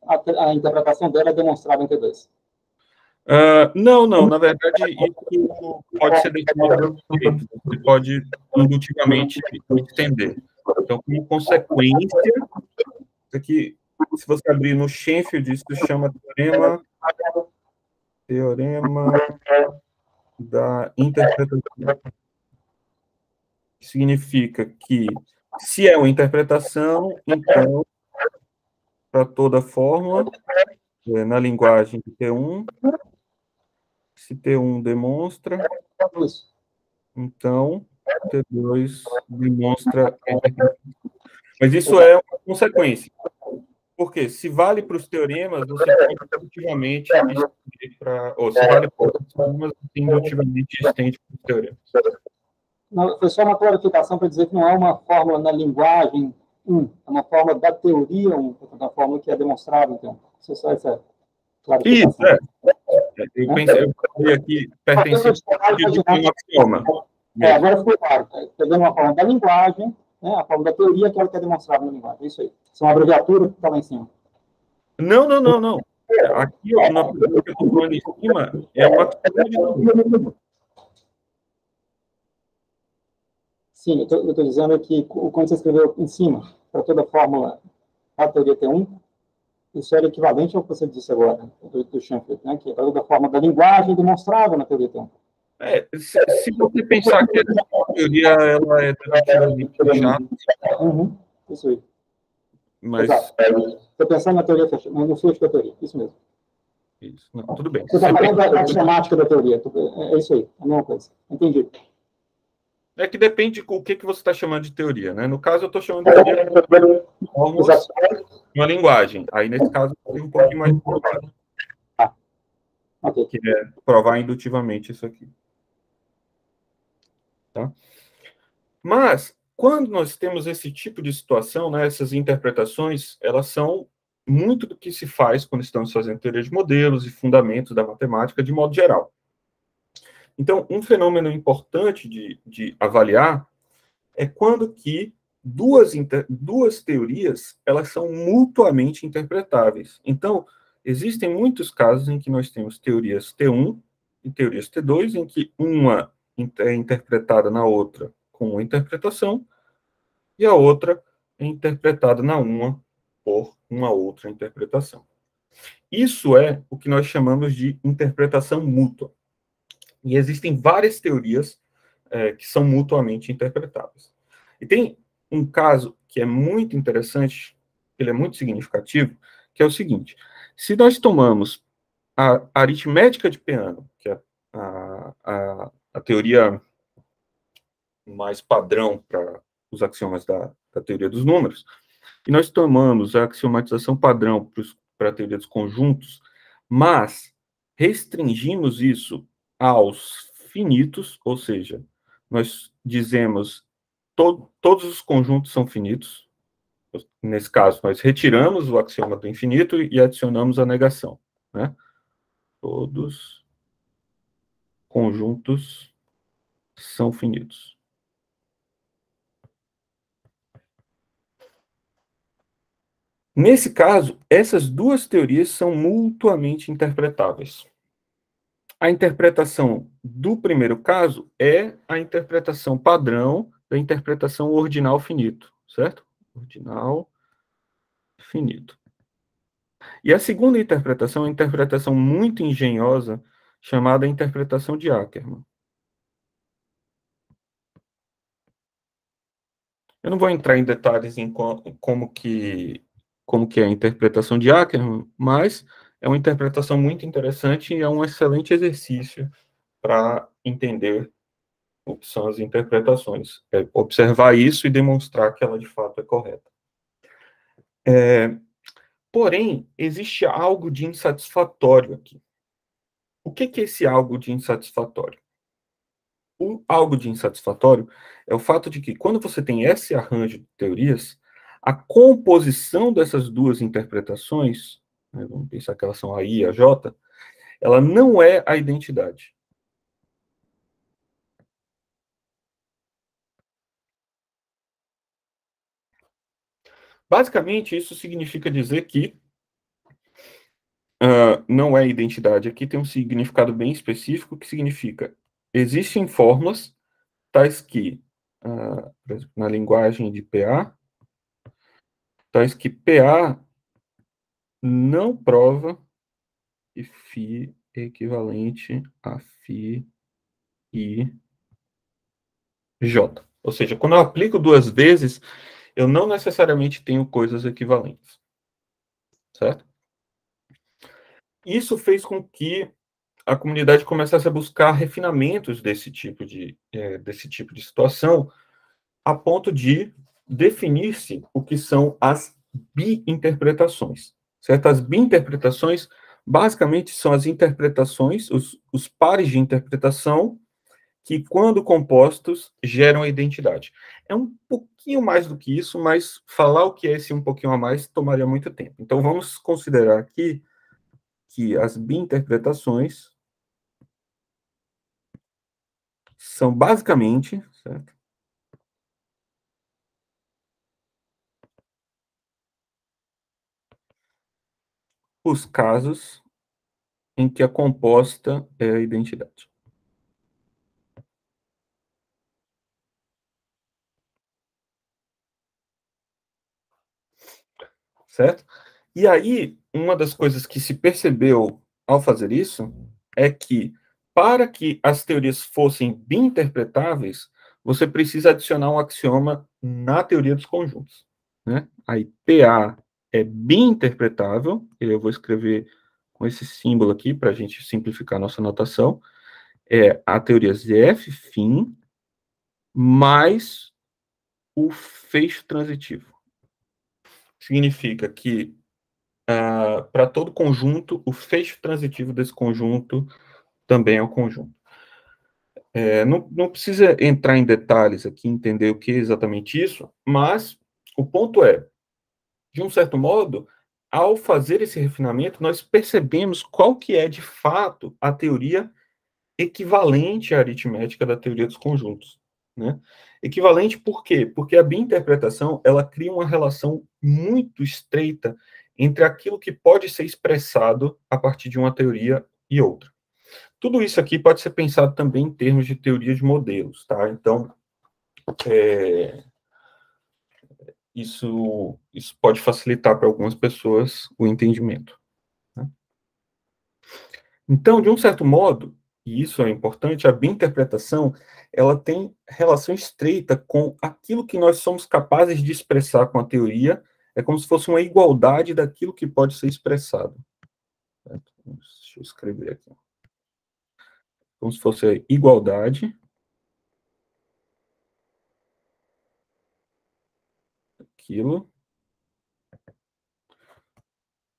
a interpretação dela é demonstrável em T2. Não, na verdade, isso pode ser definido de outro jeito. Você pode indutivamente estender. Então, como consequência, isso aqui, se você abrir no Schoenfeld, isso chama teorema da interpretação. Significa que, se é uma interpretação, então, para toda fórmula, na linguagem de T1, se T1 demonstra, então T2 demonstra a interpretação. Mas isso é uma consequência. Porque se vale para os teoremas, você pode indutivamente estender para... Ou se vale para os teoremas, você indutivamente estende para os teoremas. Não, foi só uma clarificação para dizer que não é uma fórmula na linguagem 1, é uma fórmula da teoria 1, uma fórmula que é demonstrada, então. Isso é só essa clarificação. Isso, eu pensei aqui, pertencente a um axioma. Agora ficou claro. Pegando uma forma da linguagem, né, a forma da teoria, que é o que é demonstrado na linguagem. É isso aí. Isso é uma abreviatura que está lá em cima. Não. Aqui, na pergunta que eu estou falando em cima, é um axioma de tudo. Sim, eu estou dizendo que quando você escreveu em cima, para toda a fórmula da teoria T1, isso era equivalente ao que você disse agora, do Schoenfeld, né, que é toda a forma da linguagem demonstrável na teoria T1. Se você pensar que a teoria ela é definitivamente fechada. Isso aí. Mas... Estou pensando na teoria fechada, no fluxo da teoria, isso mesmo. Isso. Não, tudo bem. Você está falando da axiomática da teoria, é isso aí, a mesma coisa. Entendi. É que depende do que você está chamando de teoria, né? No caso, eu estou chamando de teoria de fórmulas, uma linguagem. Aí, nesse caso, tem um pouquinho mais de trabalho. Okay. Que é provar indutivamente isso aqui. Tá? Mas, quando nós temos esse tipo de situação, né, essas interpretações, elas são muito do que se faz quando estamos fazendo teoria de modelos e fundamentos da matemática de modo geral. Então, um fenômeno importante de avaliar é quando que duas teorias elas são mutuamente interpretáveis. Então, existem muitos casos em que nós temos teorias T1 e teorias T2, em que uma é interpretada na outra com uma interpretação, e a outra é interpretada na uma por uma outra interpretação. Isso é o que nós chamamos de interpretação mútua. E existem várias teorias que são mutuamente interpretáveis. E tem um caso que é muito interessante, ele é muito significativo, que é o seguinte: se nós tomamos a aritmética de Peano, que é a teoria mais padrão para os axiomas da teoria dos números, e nós tomamos a axiomatização padrão para a teoria dos conjuntos, mas restringimos isso aos finitos, ou seja, nós dizemos todos os conjuntos são finitos. Nesse caso, nós retiramos o axioma do infinito e adicionamos a negação, né? Todos conjuntos são finitos. Nesse caso, essas duas teorias são mutuamente interpretáveis. A interpretação do primeiro caso é a interpretação padrão da interpretação ordinal finito, certo? Ordinal finito. E a segunda interpretação é uma interpretação muito engenhosa, chamada interpretação de Ackermann. Eu não vou entrar em detalhes em como que é a interpretação de Ackermann, mas é uma interpretação muito interessante e é um excelente exercício para entender o que são as interpretações. É observar isso e demonstrar que ela de fato é correta. Porém, existe algo de insatisfatório aqui. O que é esse algo de insatisfatório? O algo de insatisfatório é o fato de que, quando você tem esse arranjo de teorias, a composição dessas duas interpretações, né, vamos pensar que elas são a I e a J, ela não é a identidade. Basicamente, isso significa dizer que não é identidade. Aqui tem um significado bem específico, que significa, existem fórmulas tais que, por exemplo, na linguagem de PA, tais que PA não prova que φ é equivalente a φ e J. Ou seja, quando eu aplico duas vezes, eu não necessariamente tenho coisas equivalentes. Certo? Isso fez com que a comunidade começasse a buscar refinamentos desse tipo de situação, a ponto de definir-se o que são as bi-interpretações. Certo? As bi-interpretações, basicamente, são as interpretações, os pares de interpretação, que, quando compostos, geram a identidade. É um pouquinho mais do que isso, mas falar o que é esse um pouquinho a mais tomaria muito tempo. Então, vamos considerar aqui que as bi-interpretações são basicamente, certo? Os casos em que a composta é a identidade. Certo? E aí, uma das coisas que se percebeu ao fazer isso é que, para que as teorias fossem bi-interpretáveis, você precisa adicionar um axioma na teoria dos conjuntos. Né? Aí, PA é bi-interpretável, eu vou escrever com esse símbolo aqui, para a gente simplificar a nossa notação, é a teoria ZF fim mais o fecho transitivo. Significa que, para todo conjunto, o fecho transitivo desse conjunto também é o conjunto. Não precisa entrar em detalhes aqui, entender o que é exatamente isso, mas o ponto é, de um certo modo, ao fazer esse refinamento, nós percebemos qual que é, de fato, a teoria equivalente à aritmética da teoria dos conjuntos. Né? Equivalente por quê? Porque a bi-interpretação, ela cria uma relação muito estreita entre aquilo que pode ser expressado a partir de uma teoria e outra. Tudo isso aqui pode ser pensado também em termos de teoria de modelos, tá? Então, isso pode facilitar para algumas pessoas o entendimento. Né? Então, de um certo modo, e isso é importante, a bi-interpretação, ela tem relação estreita com aquilo que nós somos capazes de expressar com a teoria, é como se fosse uma igualdade daquilo que pode ser expressado. Certo? Deixa eu escrever aqui. Como se fosse a igualdade daquilo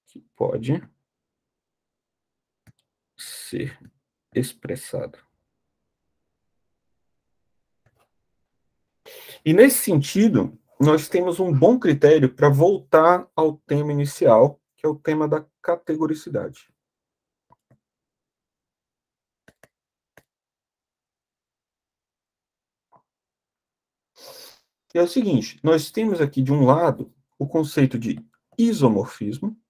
que pode ser expressado. E, nesse sentido, nós temos um bom critério para voltar ao tema inicial, que é o tema da categoricidade. É o seguinte, nós temos aqui, de um lado, o conceito de isomorfismo,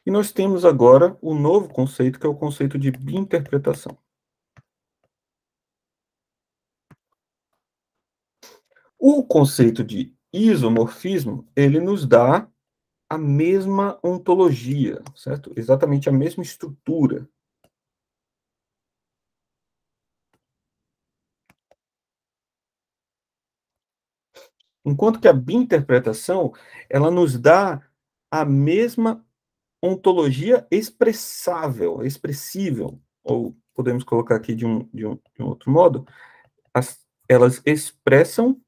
e nós temos agora o novo conceito, que é o conceito de bi-interpretação. O conceito de isomorfismo, ele nos dá a mesma ontologia, certo? Exatamente a mesma estrutura. Enquanto que a bi-interpretação, ela nos dá a mesma ontologia expressível, ou podemos colocar aqui de um outro modo, elas expressam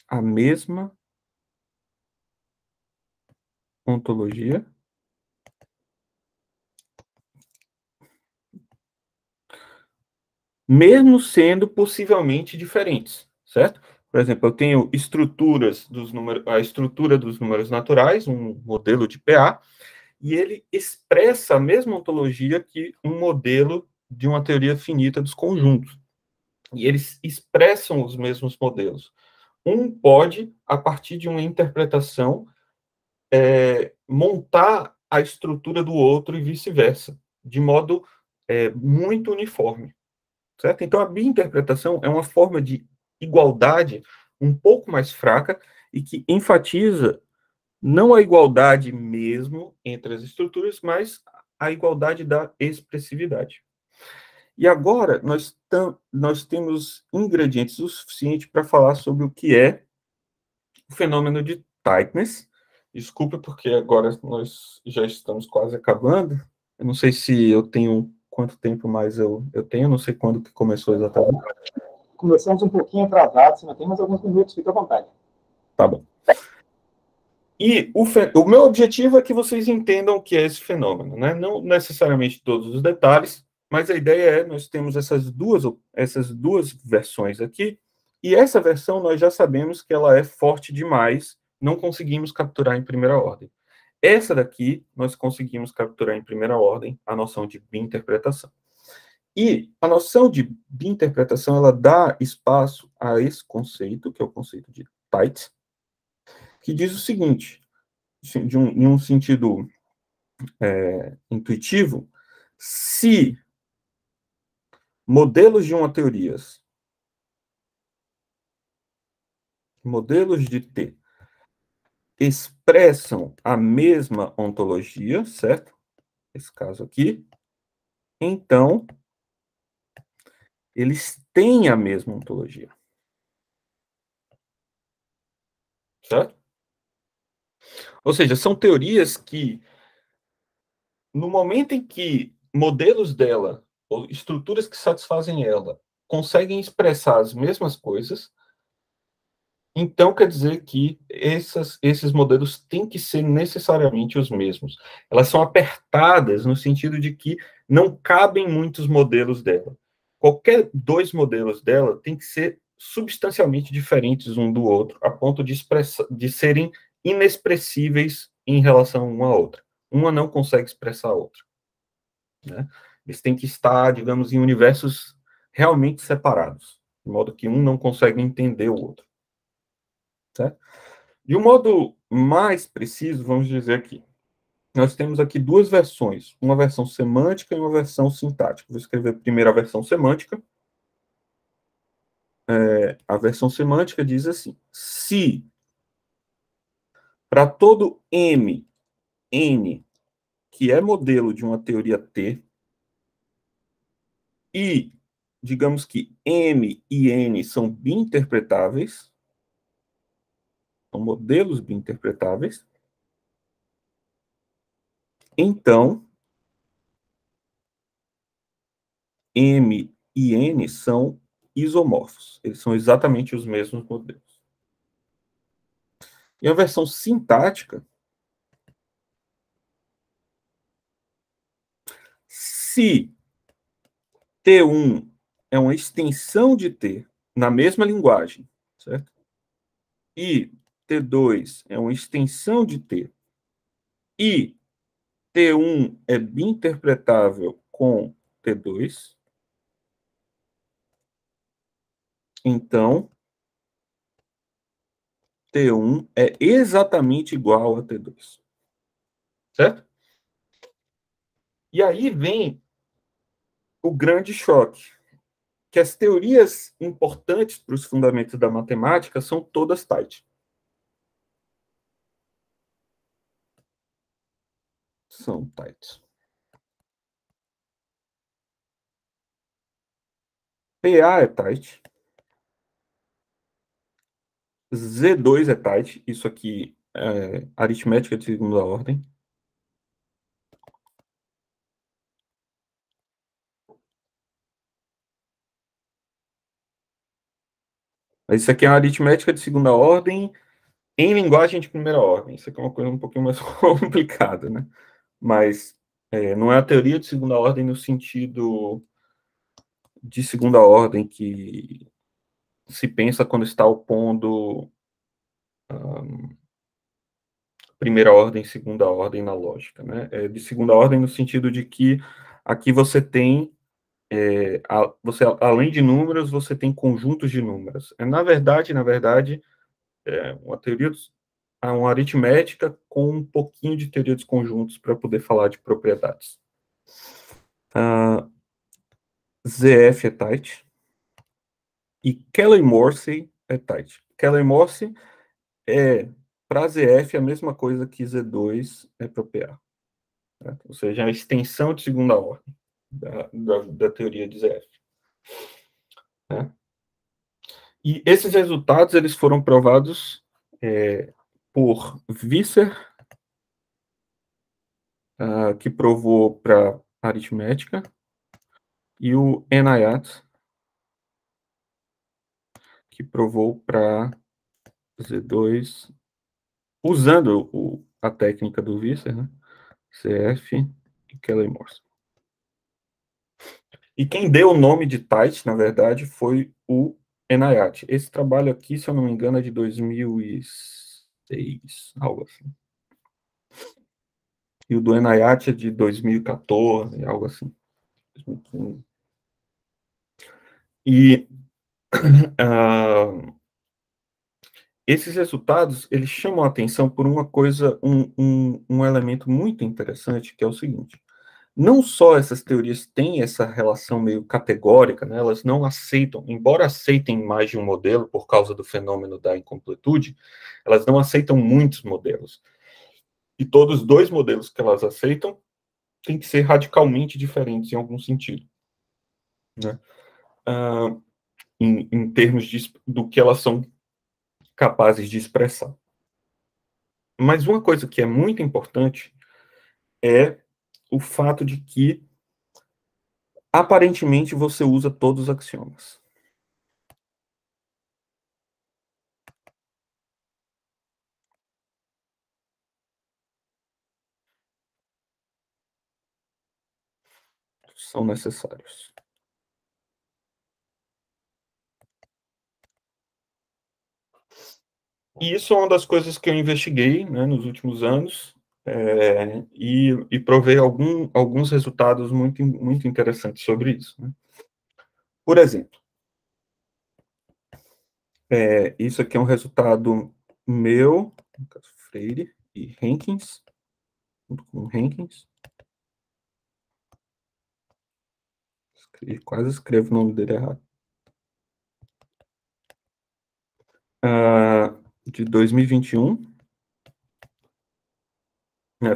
a mesma ontologia mesmo sendo possivelmente diferentes, certo? Por exemplo, eu tenho estruturas dos números, a estrutura dos números naturais, um modelo de PA, e ele expressa a mesma ontologia que um modelo de uma teoria finita dos conjuntos. E eles expressam os mesmos modelos. um pode, a partir de uma interpretação, montar a estrutura do outro e vice-versa, de modo muito uniforme, certo? Então, a biinterpretação é uma forma de igualdade um pouco mais fraca e que enfatiza não a igualdade mesmo entre as estruturas, mas a igualdade da expressividade. E agora nós temos ingredientes o suficiente para falar sobre o que é o fenômeno de tightness. Desculpa, porque agora nós já estamos quase acabando. Eu não sei se eu tenho quanto tempo mais eu tenho, não sei quando que começou exatamente. Começamos um pouquinho atrasados, mas tem mais alguns minutos, fica à vontade. Tá bom. E o meu objetivo é que vocês entendam o que é esse fenômeno, né? Não necessariamente todos os detalhes, mas a ideia é, nós temos essas duas versões aqui, e essa versão nós já sabemos que ela é forte demais, não conseguimos capturar em primeira ordem. Essa daqui, nós conseguimos capturar em primeira ordem a noção de biinterpretação. E a noção de biinterpretação, ela dá espaço a esse conceito, que é o conceito de tight, que diz o seguinte, em um sentido intuitivo, se modelos de uma teoria, modelos de T, expressam a mesma ontologia, certo? Esse caso aqui, então, eles têm a mesma ontologia. Certo? Ou seja, são teorias que, no momento em que modelos dela, ou estruturas que satisfazem ela, conseguem expressar as mesmas coisas, então quer dizer que esses modelos têm que ser necessariamente os mesmos. Elas são apertadas no sentido de que não cabem muitos modelos dela. Qualquer dois modelos dela tem que ser substancialmente diferentes um do outro, a ponto de serem inexpressíveis em relação uma à outra. Uma não consegue expressar a outra. Né? Eles têm que estar, digamos, em universos realmente separados, de modo que um não consegue entender o outro. Certo? De um modo mais preciso, vamos dizer aqui, nós temos aqui duas versões, uma versão semântica e uma versão sintática. Vou escrever primeiro a versão semântica. A versão semântica diz assim: se para todo M, N, que é modelo de uma teoria T, e digamos que M e N são biinterpretáveis, são modelos biinterpretáveis, então M e N são isomorfos. Eles são exatamente os mesmos modelos. E a versão sintática, se T1 é uma extensão de T na mesma linguagem, certo? E T2 é uma extensão de T, e T1 é biinterpretável com T2, então T1 é exatamente igual a T2. Certo? E aí vem o grande choque, que as teorias importantes para os fundamentos da matemática são todas tight. São tight. PA é tight. Z2 é tight. Isso aqui é aritmética de segunda ordem. Isso aqui é uma aritmética de segunda ordem em linguagem de primeira ordem. Isso aqui é uma coisa um pouquinho mais complicada, né? Mas não é a teoria de segunda ordem no sentido de segunda ordem que se pensa quando está opondo primeira ordem, segunda ordem na lógica, né? É de segunda ordem no sentido de que aqui você tem você, além de números, você tem conjuntos de números. Na verdade, uma teoria, uma aritmética com um pouquinho de teoria dos conjuntos para poder falar de propriedades. ZF é tight e Cayley-Morse é tight. Cayley-Morse para ZF, a mesma coisa que Z2 é para PA. Né? Ou seja, a extensão de segunda ordem da teoria de ZF. Né? E esses resultados eles foram provados por Visser, que provou para aritmética, e o Enayat, que provou para Z2, usando a técnica do Visser, né? CF e Cayley-Morse. E quem deu o nome de tight, na verdade, foi o Enayat. Esse trabalho aqui, se eu não me engano, é de 2006, algo assim. E o do Enayat é de 2014, algo assim. 2015. E esses resultados, eles chamam a atenção por uma coisa, um elemento muito interessante, que é o seguinte: não só essas teorias têm essa relação meio categórica, né, elas não aceitam, embora aceitem mais de um modelo por causa do fenômeno da incompletude, elas não aceitam muitos modelos. E todos os dois modelos que elas aceitam têm que ser radicalmente diferentes em algum sentido. Né? Em termos do que elas são capazes de expressar. Mas uma coisa que é muito importante é o fato de que, aparentemente, você usa todos os axiomas. São necessários. E isso é uma das coisas que eu investiguei, né, nos últimos anos, e provei alguns resultados muito, muito interessantes sobre isso. Né? Por exemplo, isso aqui é um resultado meu, Freire e Henkins, junto com Henkins. Quase escrevo o nome dele errado. De 2021.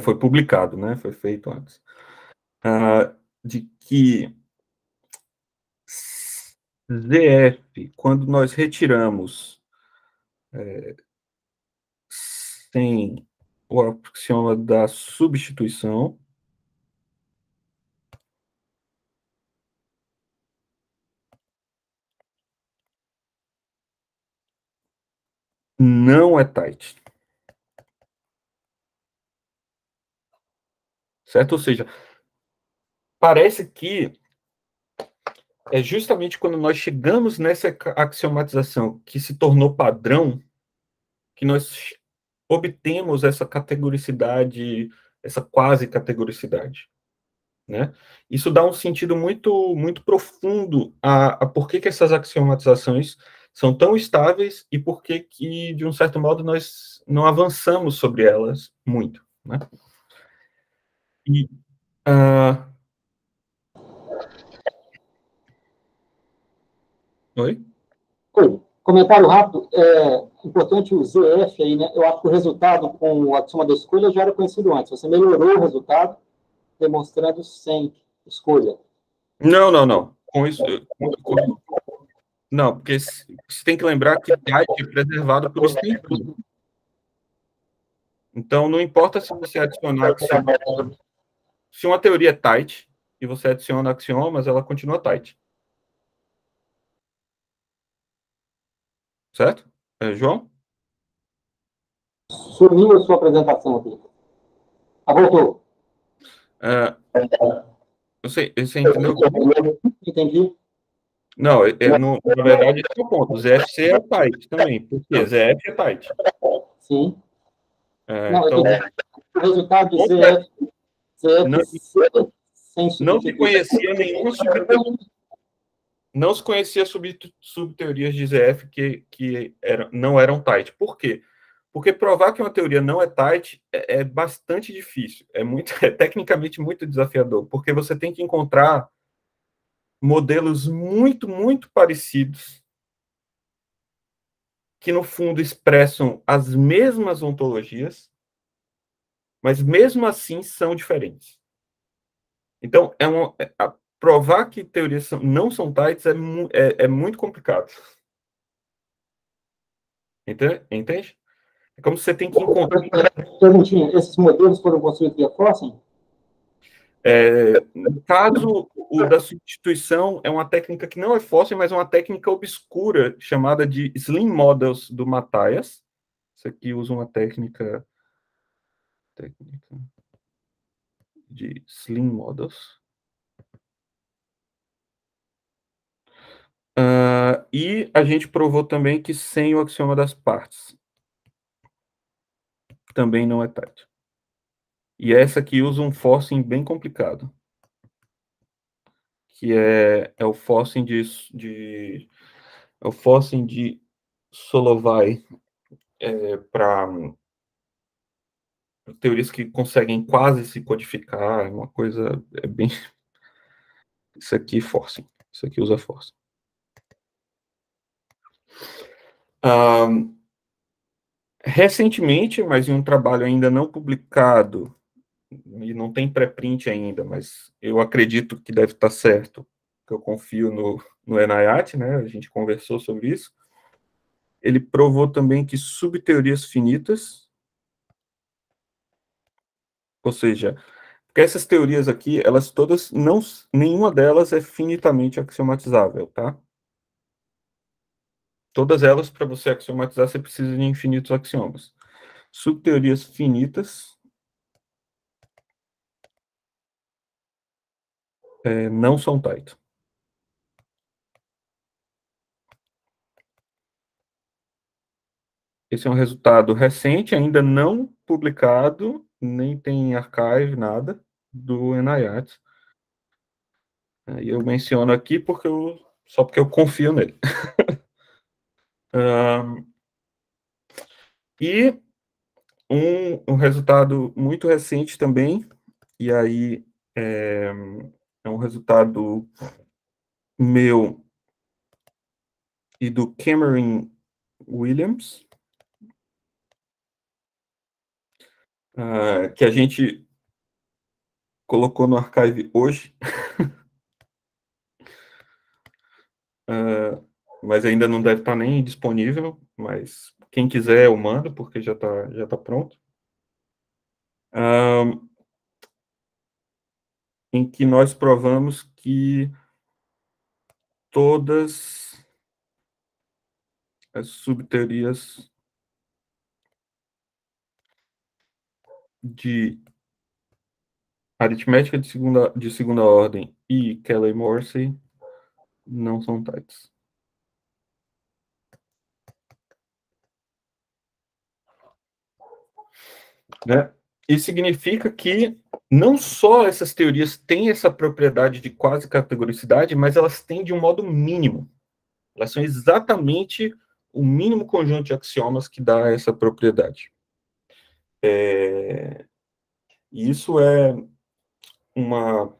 Foi publicado, né? Foi feito antes. De que ZF, quando nós retiramos sem o axioma da substituição, não é tight. Certo? Ou seja, parece que é justamente quando nós chegamos nessa axiomatização que se tornou padrão, que nós obtemos essa categoricidade, essa quase categoricidade. Né? Isso dá um sentido muito, muito profundo a por que essas axiomatizações são tão estáveis e por que, de um certo modo, nós não avançamos sobre elas muito. Né? E, Oi? Oi. Comentário rápido, importante o ZF aí, né? Eu acho que o resultado com o axioma da escolha já era conhecido antes. Você melhorou o resultado demonstrando sem escolha. Não. Com isso, não, porque você tem que lembrar que tight é preservado por extensão. Então, não importa se você adicionar axiomas. Se uma teoria é tight e você adiciona axiomas, ela continua tight. Certo? João? Sumiu a sua apresentação aqui. Voltou. Você entendeu? Entendi. Não, na verdade, esse é o ponto. ZFC é tight também. Por quê? ZF é tight. Sim. Não, então, o resultado de Não se conhecia nenhuma subteoria. Não se conhecia subteorias de ZF que não eram tight. Por quê? Porque provar que uma teoria não é tight é bastante difícil. É tecnicamente muito desafiador, porque você tem que encontrar modelos muito, muito parecidos que, no fundo, expressam as mesmas ontologias, mas, mesmo assim, são diferentes. Então, provar que teorias não são tights é muito complicado. Entende? É como se você tem que encontrar... Perguntinha, esses modelos foram construídos via Forcing? No caso, o da substituição é uma técnica que não é fóssil, mas é uma técnica obscura, chamada de Slim Models do Matthias. Isso aqui usa uma técnica de Slim Models. E a gente provou também que sem o axioma das partes também não é tight. E essa aqui usa um forcing bem complicado, que é o forcing de Solovay para teorias que conseguem quase se codificar, uma coisa bem... Isso aqui forcing. Isso aqui usa forcing. Recentemente, mas em um trabalho ainda não publicado, e não tem pré-print ainda, mas eu acredito que deve estar certo, que eu confio no NIAT, né? A gente conversou sobre isso. Ele provou também que subteorias finitas, ou seja, porque essas teorias aqui, elas todas, nenhuma delas é finitamente axiomatizável, tá? Todas elas, para você axiomatizar, você precisa de infinitos axiomas. Subteorias finitas não são tight. Esse é um resultado recente, ainda não publicado, nem tem archive, nada, do NIAT. E eu menciono aqui só porque eu confio nele. E um resultado muito recente também, e aí é um resultado meu e do Cameron Williams, que a gente colocou no archive hoje, mas ainda não deve estar nem disponível, mas quem quiser eu mando, porque já tá pronto. Em que nós provamos que todas as subteorias de aritmética de segunda ordem e Cayley-Morse não são tights. Né? Isso significa que não só essas teorias têm essa propriedade de quase categoricidade, mas elas têm de um modo mínimo. Elas são exatamente o mínimo conjunto de axiomas que dá essa propriedade. Isso é uma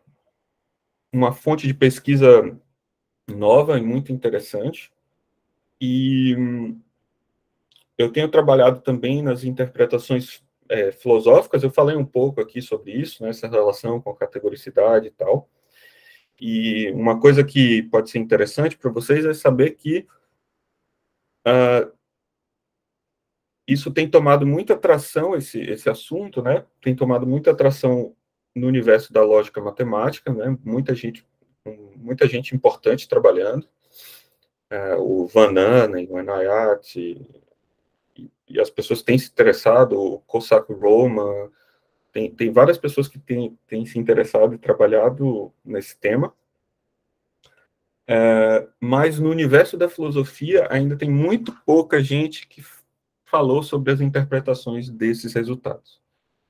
fonte de pesquisa nova e muito interessante. E eu tenho trabalhado também nas interpretações filosóficas. Eu falei um pouco aqui sobre isso, né, essa relação com a categoricidade e tal. E uma coisa que pode ser interessante para vocês é saber que isso tem tomado muita atração, esse assunto, né? Tem tomado muita atração no universo da lógica matemática, né? Muita gente importante trabalhando. O Van Anen, o Enayat, e as pessoas têm se interessado, o Cossack Roma, tem várias pessoas que têm se interessado e trabalhado nesse tema. Mas no universo da filosofia ainda tem muito pouca gente que falou sobre as interpretações desses resultados.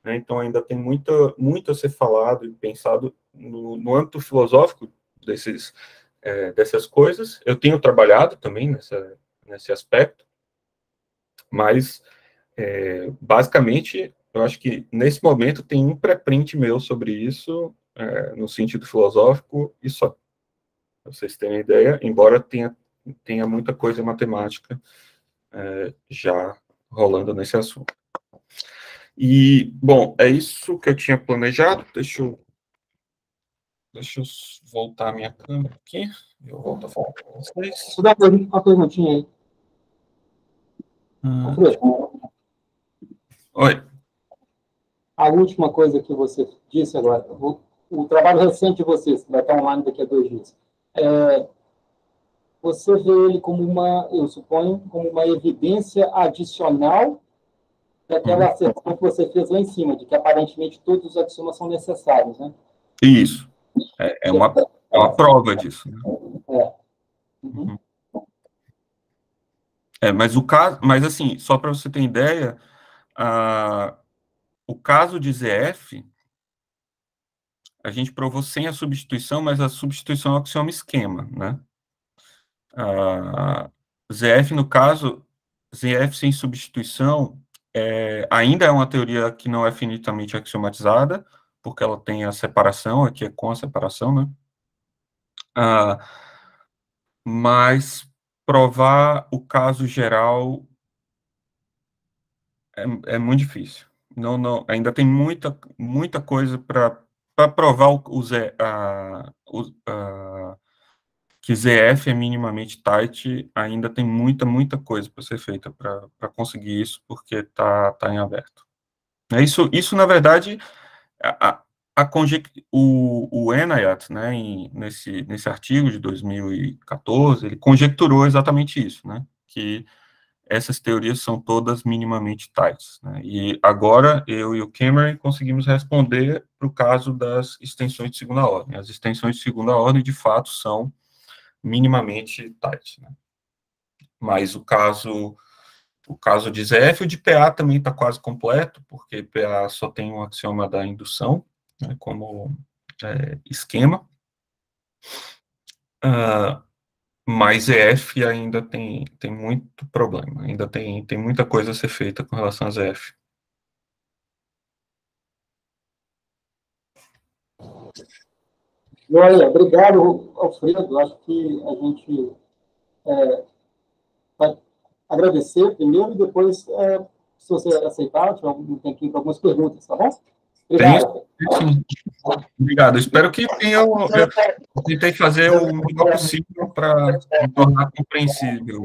né? Então, ainda tem muito a ser falado e pensado no âmbito filosófico dessas coisas. Eu tenho trabalhado também nesse aspecto, mas, basicamente, eu acho que, nesse momento, tem um pré-print meu sobre isso, no sentido filosófico, e só. Pra vocês terem ideia, embora tenha muita coisa matemática já rolando nesse assunto. E, bom, é isso que eu tinha planejado. Deixa eu voltar a minha câmera aqui. Eu volto a falar com vocês. Vou dar uma perguntinha aí. Oi. A última coisa que você disse agora, o trabalho recente de vocês, que vai estar online daqui a 2 dias, você vê ele como eu suponho, como uma evidência adicional daquela asserção que você fez lá em cima, de que aparentemente todos os axiomas são necessários, né? Isso. É uma prova disso, né? Uhum. Mas assim, só para você ter ideia, o caso de ZF, a gente provou sem a substituição, mas a substituição é o axioma esquema, né? ZF, no caso, ZF sem substituição, ainda é uma teoria que não é finitamente axiomatizada, porque ela tem a separação, aqui é com a separação, né? Mas provar o caso geral é muito difícil. Não, ainda tem muita coisa para provar que ZF é minimamente tight, ainda tem muita coisa para ser feita para conseguir isso, porque tá em aberto. Isso na verdade, o Enayat, né, nesse artigo de 2014, ele conjecturou exatamente isso, né, que essas teorias são todas minimamente tights, né, e agora eu e o Cameron conseguimos responder para o caso das extensões de segunda ordem. As extensões de segunda ordem, de fato, são minimamente tight, né. Mas o caso de ZF, o de PA também está quase completo, porque PA só tem um axioma da indução, né, como esquema, mas ZF ainda tem muito problema, ainda tem muita coisa a ser feita com relação a ZF. Olha, obrigado, Alfredo. Acho que a gente vai agradecer primeiro e depois, se você aceitar, tiver um tempinho para algumas perguntas, tá bom? Obrigado. Sim. Obrigado. Espero que tenham. Eu tentei fazer o melhor possível para tornar compreensível.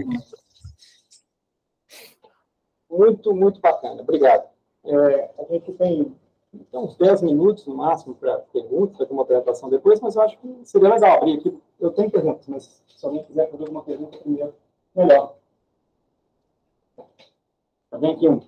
Muito bacana. Obrigado. A gente tem uns 10 minutos no máximo para perguntas, vai ter uma apresentação depois, mas eu acho que seria legal abrir aqui. Eu tenho perguntas, mas se alguém quiser fazer alguma pergunta primeiro, melhor. Vem aqui um.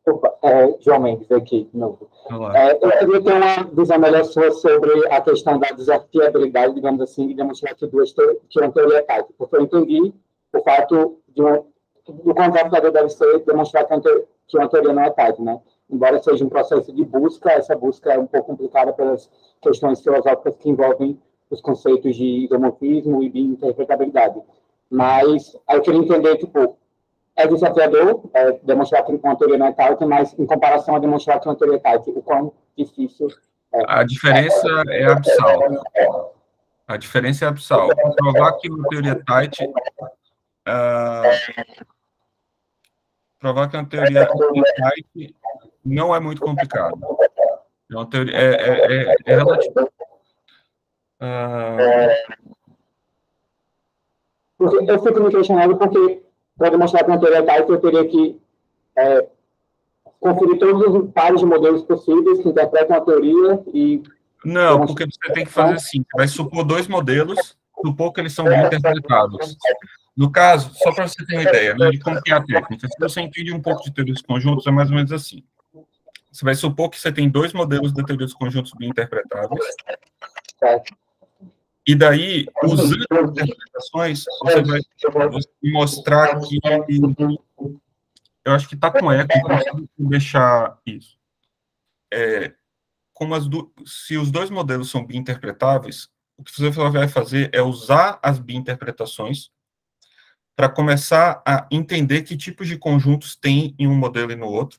Opa, João Mendes aqui, de novo. Eu queria ter uma visão melhor sua sobre a questão da desafiabilidade, digamos assim, de demonstrar que uma teoria é tight, porque eu entendi o fato do contrato deve ser demonstrar que uma teoria não é tight, né? Embora seja um processo de busca, essa busca é um pouco complicada pelas questões filosóficas que envolvem os conceitos de isomorfismo e de interpretabilidade. Mas aí eu queria entender, tipo, é desafiador demonstrar que uma teoria não é tight, mas em comparação a demonstrar que uma teoria é tight, o quão difícil é. A diferença é abissal. A diferença é abissal. Provar que uma teoria é tight... provar que uma teoria é tight não é muito complicado. É uma teoria... É relativo. Eu fico me questionando porque, para demonstrar que uma teoria é tight, eu teria que conferir todos os pares de modelos possíveis que interpretam a teoria e... Não, porque você tem que fazer assim, você vai supor 2 modelos, supor que eles são bem interpretados. No caso, só para você ter uma ideia, né, de como que é a técnica, se você entende um pouco de teoria dos conjuntos, é mais ou menos assim. Você vai supor que você tem 2 modelos de teoria dos conjuntos bem interpretáveis, e daí, usando as interpretações, você vai mostrar que eu acho que está com eco, então se deixar isso. Se os dois modelos são bi-interpretáveis, o que você vai fazer é usar as bi-interpretações para começar a entender que tipos de conjuntos tem em um modelo e no outro,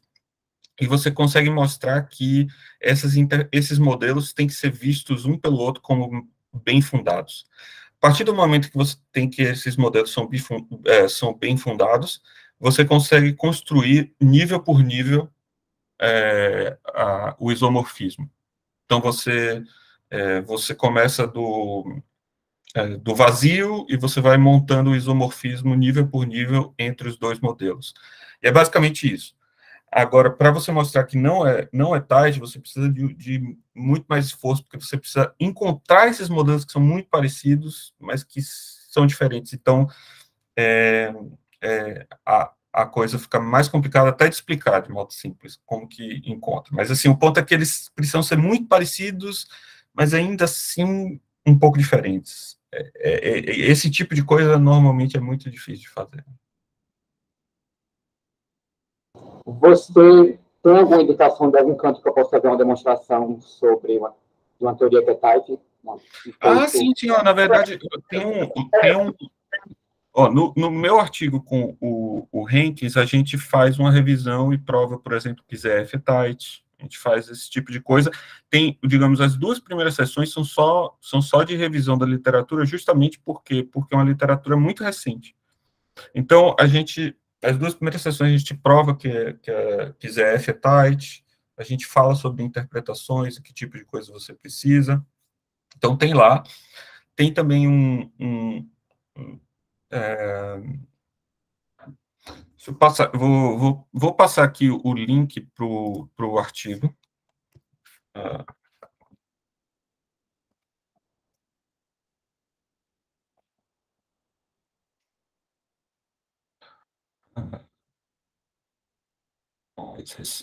e você consegue mostrar que esses modelos têm que ser vistos um pelo outro como bem fundados. A partir do momento que você tem que esses modelos são bem fundados, você consegue construir nível por nível o isomorfismo. Então, você começa do vazio e você vai montando o isomorfismo nível por nível entre os dois modelos. E é basicamente isso. Agora, para você mostrar que não é tight, você precisa de muito mais esforço, porque você precisa encontrar esses modelos que são muito parecidos, mas que são diferentes. Então, a coisa fica mais complicada até de explicar, de modo simples, como que encontra. Mas, assim, o ponto é que eles precisam ser muito parecidos, mas ainda assim um pouco diferentes. Esse tipo de coisa, normalmente, é muito difícil de fazer. Você tem alguma indicação de algum canto que eu possa fazer uma demonstração sobre uma teoria que é type? Sim, senhor. Na verdade, tem um no meu artigo com o Henkins, a gente faz uma revisão e prova, por exemplo, que ZF é tight, a gente faz esse tipo de coisa. Tem, digamos, as duas primeiras sessões são só de revisão da literatura, justamente porque é uma literatura muito recente. Então, as duas primeiras sessões a gente prova que ZF é tight, a gente fala sobre interpretações, que tipo de coisa você precisa. Então, tem lá. Tem também vou passar aqui o link para o artigo.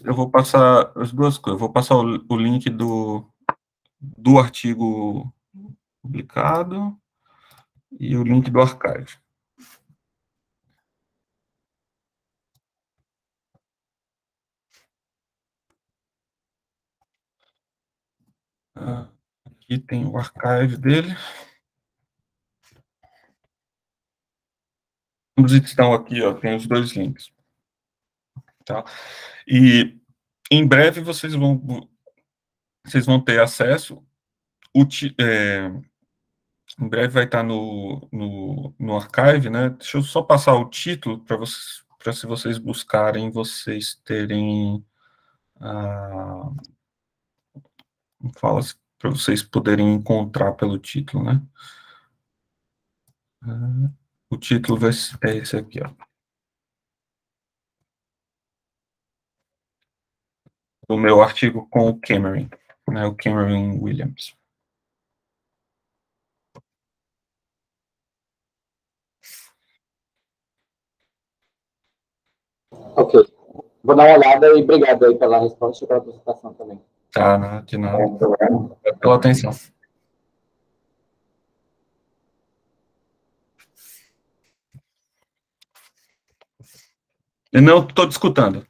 Eu vou passar as duas coisas. Eu vou passar o link do artigo publicado e o link do archive. Aqui tem o archive dele. Os estão aqui, tem os dois links. Tá? E em breve vocês vão ter acesso. Em breve vai estar no archive, né? Deixa eu só passar o título para se vocês buscarem, vocês terem para vocês poderem encontrar pelo título, né? O título é esse aqui, ó. O meu artigo com o Cameron, né? O Cameron Williams. Ok. Vou dar uma olhada e obrigado aí pela resposta e pela apresentação também. Tá, de nada. Pela atenção. Eu não estou discutindo.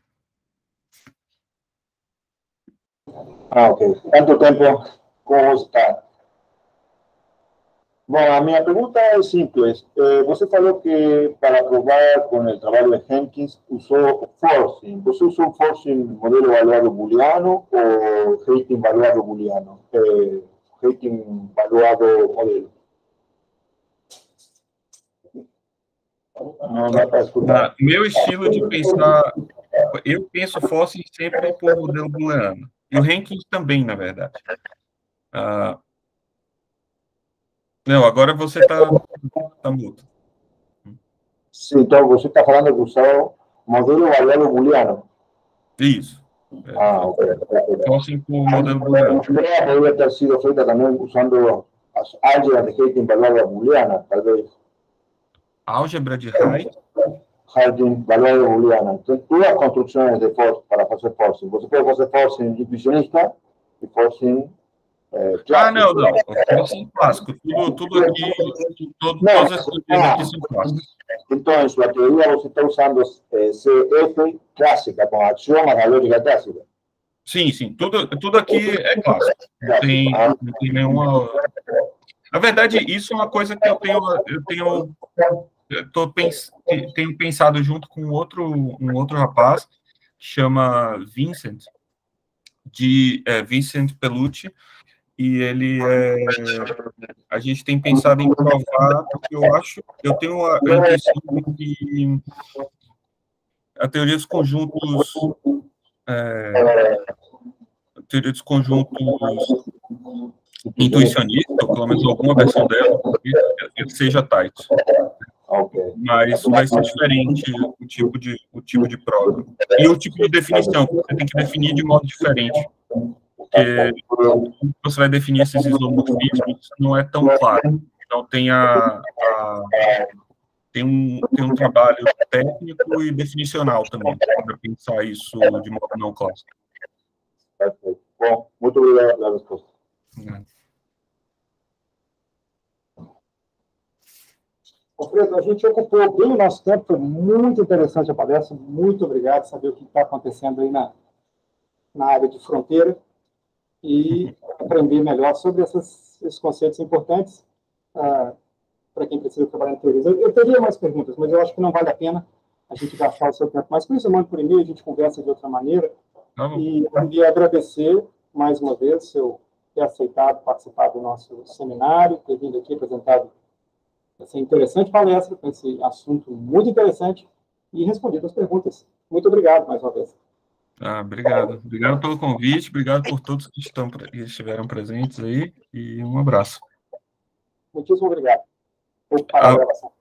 Ok. Quanto tempo custa? Bom, a minha pergunta é simples. Você falou que para provar com o trabalho de Jenkins usou forcing. Você usou forcing modelo valuado booleano ou rating valuado booleano? Rating valuado modelo. Não dá para escutar. Meu estilo de pensar, eu penso forcing sempre por modelo booleano. E o Jenkins também, na verdade. Não, agora você está mudo. Sim, então você está falando que usou modelo valuado booleano. Isso. Ok. Forcing por modelo booleano. A Andrea podría ter sido feita também usando as álgebras de rating valuada booleana, talvez. Álgebra de High. Rating valuada booleana. Tem duas construções de force para fazer forcing. Você pode fazer forcing intuicionista e forcing clássico. Não. Forcing clássico. Tudo aqui, todas as coisas aqui são clássicas. Então, em sua teoria, você está usando CF clássica, com axiomas da lógica clássica. Sim, sim. Tudo aqui é clássico. Não tem nenhuma... Na verdade, isso é uma coisa que tenho pensado junto com um outro rapaz, que chama Vincent Pellucci, e a gente tem pensado em provar, porque eu tenho a intuição de que a teoria dos conjuntos intuicionista, ou pelo menos alguma versão dela, seja tight. Okay. Mas vai ser diferente o tipo de prova. E o tipo de definição, você tem que definir de modo diferente. Porque você vai definir esses isomorfismos, não é tão claro. Então, tem um trabalho técnico e definicional também, para pensar isso de modo não clássico. Perfeito. Bom, muito obrigado pela resposta. Alfredo, a gente ocupou bem o nosso tempo, foi muito interessante a palestra, muito obrigado, saber o que está acontecendo aí na área de fronteira e aprender melhor sobre esses conceitos importantes para quem precisa trabalhar em teorias. Eu teria mais perguntas, mas eu acho que não vale a pena a gente gastar o seu tempo. Mas por isso eu mando por e-mail, a gente conversa de outra maneira. E queria agradecer mais uma vez seu ter aceitado participar do nosso seminário, ter vindo aqui apresentado essa interessante palestra, com esse assunto muito interessante, e respondido as perguntas. Muito obrigado mais uma vez. Obrigado. Obrigado pelo convite, obrigado por todos que estiveram presentes aí, e um abraço. Muitíssimo obrigado. Vou parar a gravação.